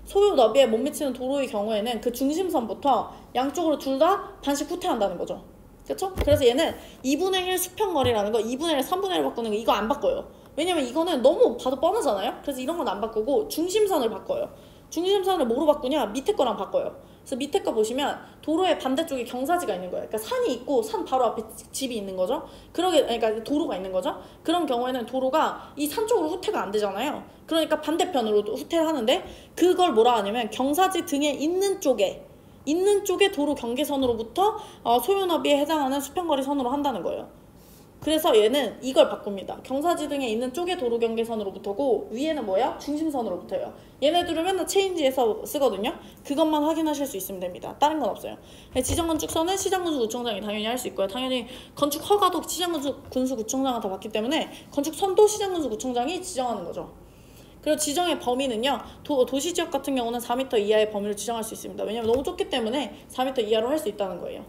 소요 너비에 못 미치는 도로의 경우에는 그 중심선부터 양쪽으로 둘 다 반씩 후퇴한다는 거죠. 그렇죠? 그래서 얘는 2분의 1 수평거리라는 거, 2분의 1, 3분의 1 바꾸는 거 이거 안 바꿔요. 왜냐면 이거는 너무 봐도 뻔하잖아요. 그래서 이런 건 안 바꾸고 중심선을 바꿔요. 중심선을 뭐로 바꾸냐? 밑에 거랑 바꿔요. 그래서 밑에 거 보시면 도로의 반대쪽에 경사지가 있는 거예요. 그러니까 산이 있고 산 바로 앞에 집이 있는 거죠. 그러니까 도로가 있는 거죠. 그런 경우에는 도로가 이 산 쪽으로 후퇴가 안 되잖아요. 그러니까 반대편으로 후퇴를 하는데 그걸 뭐라 하냐면 경사지 등에 있는 쪽에 도로 경계선으로부터 소요너비에 해당하는 수평거리 선으로 한다는 거예요. 그래서 얘는 이걸 바꿉니다. 경사지 등에 있는 쪽에 도로 경계선으로부터고 위에는 뭐야? 중심선으로부터예요. 얘네들을 맨날 체인지에서 쓰거든요. 그것만 확인하실 수 있으면 됩니다. 다른 건 없어요. 지정건축선은 시장군수구청장이 당연히 할 수 있고요. 당연히 건축 허가도 시장군수구청장한테 받기 때문에 건축선도 시장군수구청장이 지정하는 거죠. 그리고 지정의 범위는요. 도시지역 같은 경우는 4m 이하의 범위를 지정할 수 있습니다. 왜냐면 너무 좁기 때문에 4m 이하로 할 수 있다는 거예요.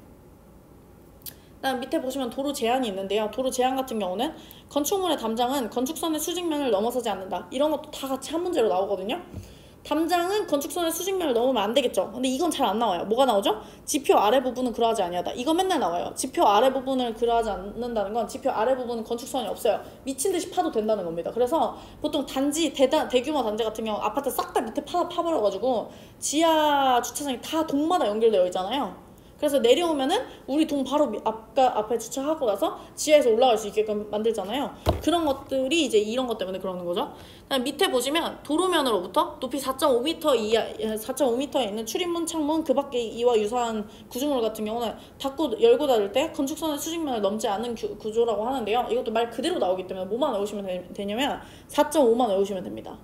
다음 밑에 보시면 도로 제한이 있는데요. 도로 제한 같은 경우는 건축물의 담장은 건축선의 수직면을 넘어서지 않는다. 이런 것도 다 같이 한 문제로 나오거든요. 담장은 건축선의 수직면을 넘으면 안 되겠죠. 근데 이건 잘 안 나와요. 뭐가 나오죠? 지표 아래 부분은 그러하지 아니하다. 이거 맨날 나와요. 지표 아래 부분을 그러하지 않는다는 건 지표 아래 부분은 건축선이 없어요. 미친 듯이 파도 된다는 겁니다. 그래서 보통 단지 대규모 단지 같은 경우 아파트 싹 다 밑에 파버려가지고 지하 주차장이 다 동마다 연결되어 있잖아요. 그래서 내려오면은 우리 동 바로 앞에 주차하고 나서 지하에서 올라갈 수 있게끔 만들잖아요. 그런 것들이 이제 이런 것 때문에 그러는 거죠. 그다음 밑에 보시면 도로면으로부터 높이 4.5m에 있는 출입문, 창문, 그 밖에 이와 유사한 구조물 같은 경우는 열고 닫을 때 건축선의 수직면을 넘지 않는 구조라고 하는데요. 이것도 말 그대로 나오기 때문에 뭐만 외우시면 되냐면 4.5만 외우시면 됩니다.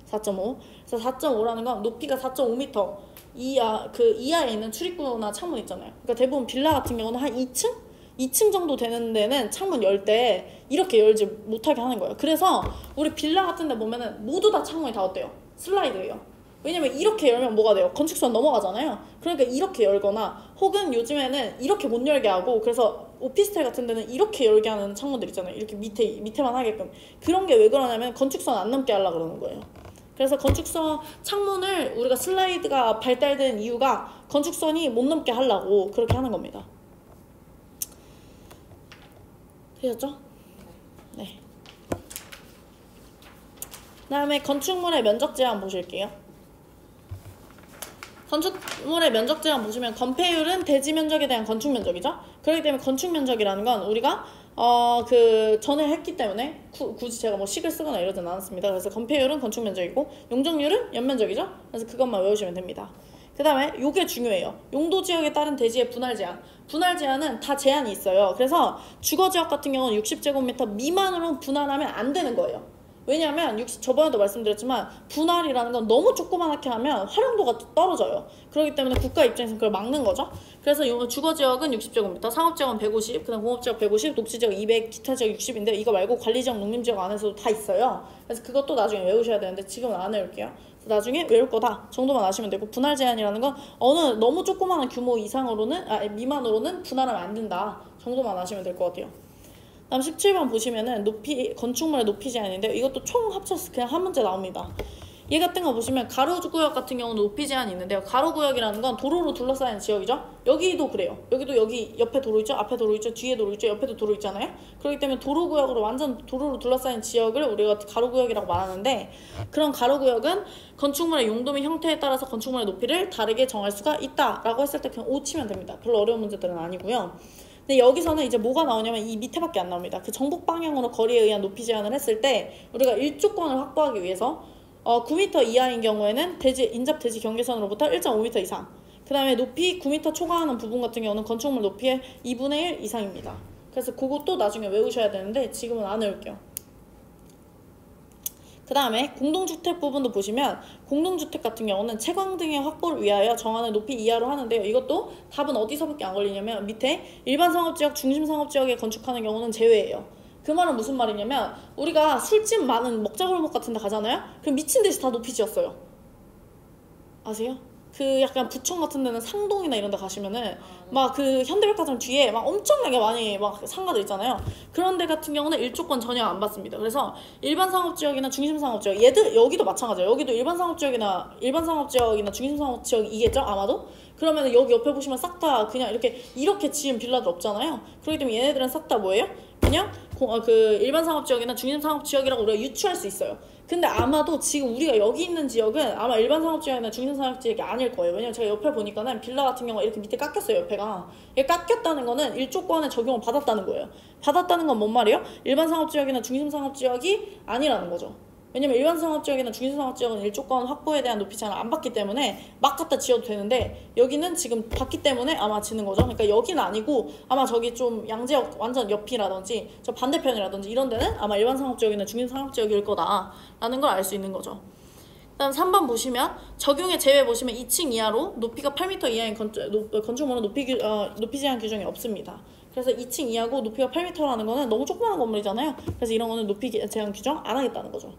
4.5. 그래서 4.5라는 건 높이가 4.5m 이하에 있는 출입구나 창문 있잖아요. 그러니까 대부분 빌라 같은 경우는 한 2층 정도 되는 데는 창문 열 때 이렇게 열지 못하게 하는 거예요. 그래서 우리 빌라 같은 데 보면은 모두 다 창문이 다 어때요? 슬라이드예요. 왜냐면 이렇게 열면 뭐가 돼요? 건축선 넘어가잖아요. 그러니까 이렇게 열거나 혹은 요즘에는 이렇게 못 열게 하고 그래서 오피스텔 같은 데는 이렇게 열게 하는 창문들 있잖아요. 이렇게 밑에만 하게끔. 그런 게 왜 그러냐면 건축선 안 넘게 하려고 그러는 거예요. 그래서 건축선 창문을 우리가 슬라이드가 발달된 이유가 건축선이 못 넘게 하려고 그렇게 하는 겁니다. 되셨죠? 네. 다음에 건축물의 면적 제한 보실게요. 건축물의 면적 제한 보시면 건폐율은 대지 면적에 대한 건축 면적이죠. 그렇기 때문에 건축 면적이라는 건 우리가 전에 했기 때문에 굳이 제가 뭐 식을 쓰거나 이러진 않았습니다. 그래서 건폐율은 건축 면적이고 용적률은 연면적이죠. 그래서 그것만 외우시면 됩니다. 그 다음에 요게 중요해요. 용도 지역에 따른 대지의 분할 제한. 분할 제한은 다 제한이 있어요. 그래서 주거 지역 같은 경우는 60제곱미터 미만으로 분할하면 안 되는 거예요. 왜냐하면 저번에도 말씀드렸지만 분할이라는 건 너무 조그맣게 하면 활용도가 떨어져요. 그렇기 때문에 국가 입장에서 그걸 막는 거죠. 그래서 주거지역은 60제곱미터, 상업지역은 150, 그다음 공업지역 150, 녹지지역 200, 기타지역 60인데 이거 말고 관리지역, 농림지역 안에서도 다 있어요. 그래서 그것도 나중에 외우셔야 되는데 지금은 안 외울게요. 나중에 외울 거다 정도만 아시면 되고 분할 제한이라는 건 너무 조그마한 규모 미만으로는 분할하면 안 된다 정도만 아시면 될 것 같아요. 다음 17번 보시면은 건축물의 높이 제한인데요. 이것도 총 합쳐서 그냥 한 문제 나옵니다. 얘 같은 거 보시면 가로구역 같은 경우는 높이 제한이 있는데요. 가로구역이라는 건 도로로 둘러싸인 지역이죠. 여기도 그래요. 여기도 여기 옆에 도로 있죠. 앞에 도로 있죠. 뒤에 도로 있죠. 옆에도 도로 있잖아요. 그렇기 때문에 도로구역으로 완전 도로로 둘러싸인 지역을 우리가 가로구역이라고 말하는데 그런 가로구역은 건축물의 용도 및 형태에 따라서 건축물의 높이를 다르게 정할 수가 있다라고 했을 때 그냥 O 치면 됩니다. 별로 어려운 문제들은 아니고요. 근데 여기서는 이제 뭐가 나오냐면 이 밑에밖에 안 나옵니다. 그 정북 방향으로 거리에 의한 높이 제한을 했을 때 우리가 일조권을 확보하기 위해서 9m 이하인 경우에는 인접 대지 경계선으로부터 1.5m 이상, 그 다음에 높이 9m 초과하는 부분 같은 경우는 건축물 높이의 2분의 1 이상입니다. 그래서 그것도 나중에 외우셔야 되는데 지금은 안 외울게요. 그 다음에 공동주택 부분도 보시면 공동주택 같은 경우는 채광 등의 확보를 위하여 정하는 높이 이하로 하는데요. 이것도 답은 어디서밖에 안 걸리냐면 밑에 일반 상업지역, 중심 상업지역에 건축하는 경우는 제외예요. 그 말은 무슨 말이냐면 우리가 술집 많은 먹자골목 같은 데 가잖아요. 그럼 미친 듯이 다 높이 지었어요. 아세요? 그 약간 부천 같은 데는 상동이나 이런 데 가시면은 막 그 현대백화점 뒤에 막 엄청나게 많이 막 상가들 있잖아요. 그런 데 같은 경우는 일조권 전혀 안 받습니다. 그래서 일반 상업지역이나 중심 상업지역, 여기도 마찬가지예요. 여기도 일반 상업지역이나 중심 상업지역이겠죠? 아마도? 그러면 여기 옆에 보시면 싹 다 그냥 이렇게 지은 빌라들 없잖아요. 그렇기 때문에 얘네들은 싹 다 뭐예요? 그냥 그 일반 상업지역이나 중심 상업지역이라고 우리가 유추할 수 있어요. 근데 아마도 지금 우리가 여기 있는 지역은 아마 일반 상업지역이나 중심 상업지역이 아닐 거예요. 왜냐면 제가 옆에 보니까는 빌라 같은 경우가 이렇게 밑에 깎였어요. 옆에가. 이게 깎였다는 거는 일조권의 적용을 받았다는 거예요. 받았다는 건 뭔 말이에요? 일반 상업지역이나 중심 상업지역이 아니라는 거죠. 왜냐면 일반 상업지역이나 중심 상업지역은 일조권 확보에 대한 높이 제한을 안 받기 때문에 막 갖다 지어도 되는데 여기는 지금 받기 때문에 아마 지는 거죠. 그러니까 여기는 아니고 아마 저기 좀 양재역 완전 옆이라든지 저 반대편이라든지 이런 데는 아마 일반 상업지역이나 중심 상업지역일 거다라는 걸 알 수 있는 거죠. 그다음 3번 보시면 적용의 제외 보시면 2층 이하로 높이가 8m 이하인 건축물은 높이 제한 규정이 없습니다. 그래서 2층 이하고 높이가 8m라는 거는 너무 조그마한 건물이잖아요. 그래서 이런 거는 높이 제한 규정 안 하겠다는 거죠.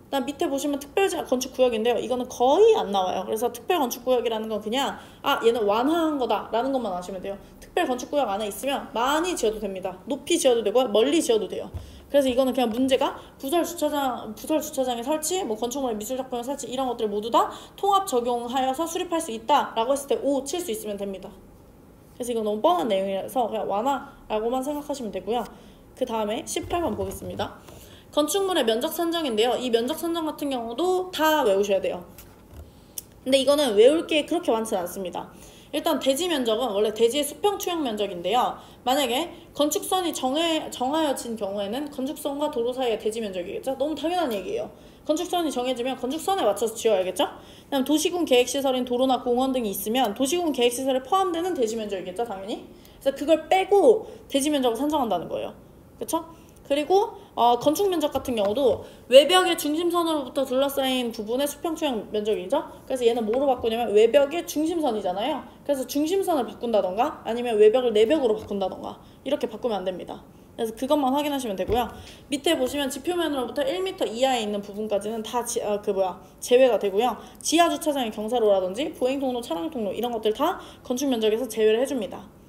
그다음 밑에 보시면 특별 건축구역인데요. 이거는 거의 안 나와요. 그래서 특별 건축구역이라는 건 그냥 얘는 완화한 거다라는 것만 아시면 돼요. 특별 건축구역 안에 있으면 많이 지어도 됩니다. 높이 지어도 되고 멀리 지어도 돼요. 그래서 이거는 그냥 문제가 부설 주차장의 설치, 뭐 건축물의 미술작품의 설치 이런 것들 모두 다 통합 적용하여서 수립할 수 있다라고 했을 때 O 칠 수 있으면 됩니다. 그래서 이건 너무 뻔한 내용이라서 그냥 완화라고만 생각하시면 되고요. 그 다음에 18번 보겠습니다. 건축물의 면적 산정인데요. 이 면적 산정 같은 경우도 다 외우셔야 돼요. 근데 이거는 외울 게 그렇게 많지는 않습니다. 일단 대지 면적은 원래 대지의 수평 투영 면적인데요. 만약에 건축선이 정하여진 경우에는 건축선과 도로 사이의 대지 면적이겠죠? 너무 당연한 얘기예요. 건축선이 정해지면 건축선에 맞춰서 지어야겠죠? 그다음 도시군 계획시설인 도로나 공원 등이 있으면 도시군 계획시설에 포함되는 대지 면적이겠죠? 당연히. 그래서 그걸 빼고 대지 면적을 산정한다는 거예요. 그렇죠? 그리고 건축 면적 같은 경우도 외벽의 중심선으로부터 둘러싸인 부분의 수평 투영 면적이죠. 그래서 얘는 뭐로 바꾸냐면 외벽의 중심선이잖아요. 그래서 중심선을 바꾼다던가 아니면 외벽을 내벽으로 바꾼다던가 이렇게 바꾸면 안 됩니다. 그래서 그것만 확인하시면 되고요. 밑에 보시면 지표면으로부터 1m 이하에 있는 부분까지는 다 제외가 되고요. 지하 주차장의 경사로라든지 보행 통로, 차량 통로 이런 것들 다 건축 면적에서 제외를 해줍니다.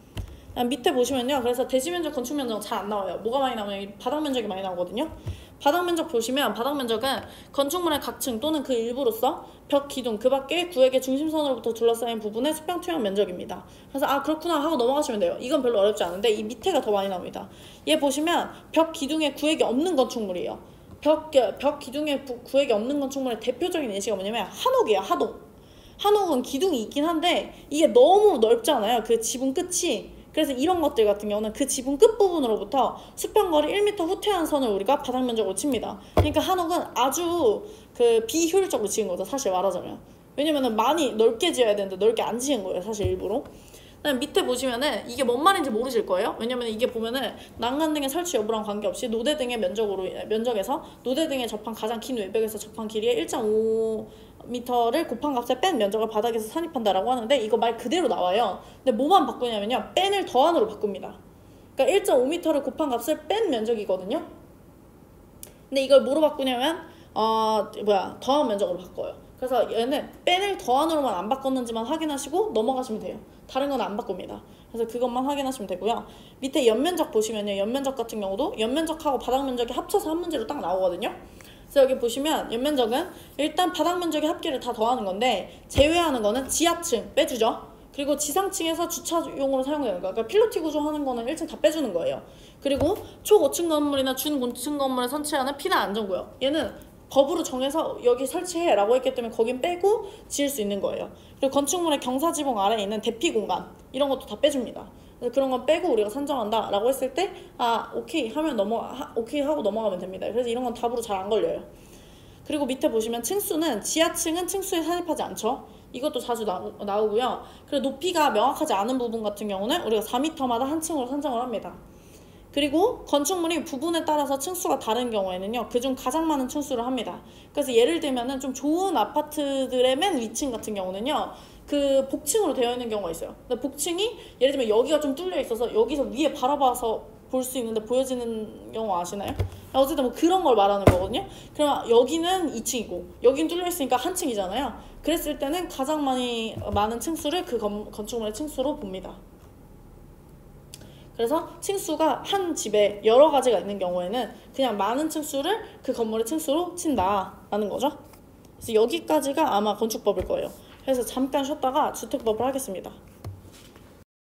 밑에 보시면요. 그래서 대지 면적, 건축 면적은 잘 안 나와요. 뭐가 많이 나오냐면 바닥 면적이 많이 나오거든요. 바닥 면적 보시면 바닥 면적은 건축물의 각층 또는 그 일부로서 벽, 기둥, 그 밖에 구역의 중심선으로부터 둘러싸인 부분의 수평 투영 면적입니다. 그래서 그렇구나 하고 넘어가시면 돼요. 이건 별로 어렵지 않은데 이 밑에가 더 많이 나옵니다. 얘 보시면 벽, 기둥에 구획이 없는 건축물이에요. 벽 기둥에 구획이 없는 건축물의 대표적인 예시가 뭐냐면 한옥이에요. 한옥은 기둥이 있긴 한데 이게 너무 넓잖아요. 그 지붕 끝이. 그래서 이런 것들 같은 경우는 그 지붕 끝부분으로부터 수평거리 1m 후퇴한 선을 우리가 바닥 면적으로 칩니다. 그러니까 한옥은 아주 비효율적으로 지은 거죠. 사실 말하자면. 왜냐면은 많이 넓게 지어야 되는데 넓게 안 지은 거예요. 사실 일부러. 그다음 밑에 보시면은 이게 뭔 말인지 모르실 거예요. 왜냐면 이게 보면은 난간 등의 설치 여부랑 관계없이 노대 등의 면적에서 노대 등에 접한 가장 긴 외벽에서 접한 길이의 1.5m를 곱한 값에 뺀 면적을 바닥에서 산입한다라고 하는데 이거 말 그대로 나와요. 근데 뭐만 바꾸냐면요. 뺀을 더한으로 바꿉니다. 그러니까 1.5m를 곱한 값을 뺀 면적이거든요. 근데 이걸 뭐로 바꾸냐면 더한 면적으로 바꿔요. 그래서 얘는 뺀을 더한으로만 안 바꿨는지만 확인하시고 넘어가시면 돼요. 다른 건 안 바꿉니다. 그래서 그것만 확인하시면 되고요. 밑에 연면적 보시면요. 연면적 같은 경우도 연면적하고 바닥 면적이 합쳐서 한 문제로 딱 나오거든요. 그래서 여기 보시면 연면적은 일단 바닥 면적의 합계를 다 더하는 건데 제외하는 거는 지하층 빼주죠. 그리고 지상층에서 주차용으로 사용되는 거. 그러니까 필로티 구조 하는 거는 1층 다 빼주는 거예요. 그리고 초5층 건물이나 준고층 건물에 설치하는 피난 안전구역. 얘는 법으로 정해서 여기 설치해 라고 했기 때문에 거긴 빼고 지을 수 있는 거예요. 그리고 건축물의 경사지붕 아래에 있는 대피 공간 이런 것도 다 빼줍니다. 그런 건 빼고 우리가 산정한다 라고 했을 때 오케이 하면 오케이 하고 넘어가면 됩니다. 그래서 이런 건 답으로 잘 안 걸려요. 그리고 밑에 보시면 층수는 지하층은 층수에 산입하지 않죠. 이것도 자주 나오고요. 그리고 높이가 명확하지 않은 부분 같은 경우는 우리가 4m마다 한 층으로 산정을 합니다. 그리고 건축물이 부분에 따라서 층수가 다른 경우에는요, 그중 가장 많은 층수를 합니다. 그래서 예를 들면은 좀 좋은 아파트들의 맨 위층 같은 경우는요, 그 복층으로 되어 있는 경우가 있어요. 근데 복층이 예를 들면 여기가 좀 뚫려 있어서 여기서 위에 바라봐서 볼 수 있는데 보여지는 경우 아시나요? 어쨌든 뭐 그런 걸 말하는 거거든요. 그럼 여기는 2층이고 여긴 뚫려 있으니까 한 층이잖아요. 그랬을 때는 가장 많은 층수를 그 건축물의 층수로 봅니다. 그래서 층수가 한 집에 여러 가지가 있는 경우에는 그냥 많은 층수를 그 건물의 층수로 친다라는 거죠. 그래서 여기까지가 아마 건축법일 거예요. 그래서 잠깐 쉬었다가 주택법을 하겠습니다.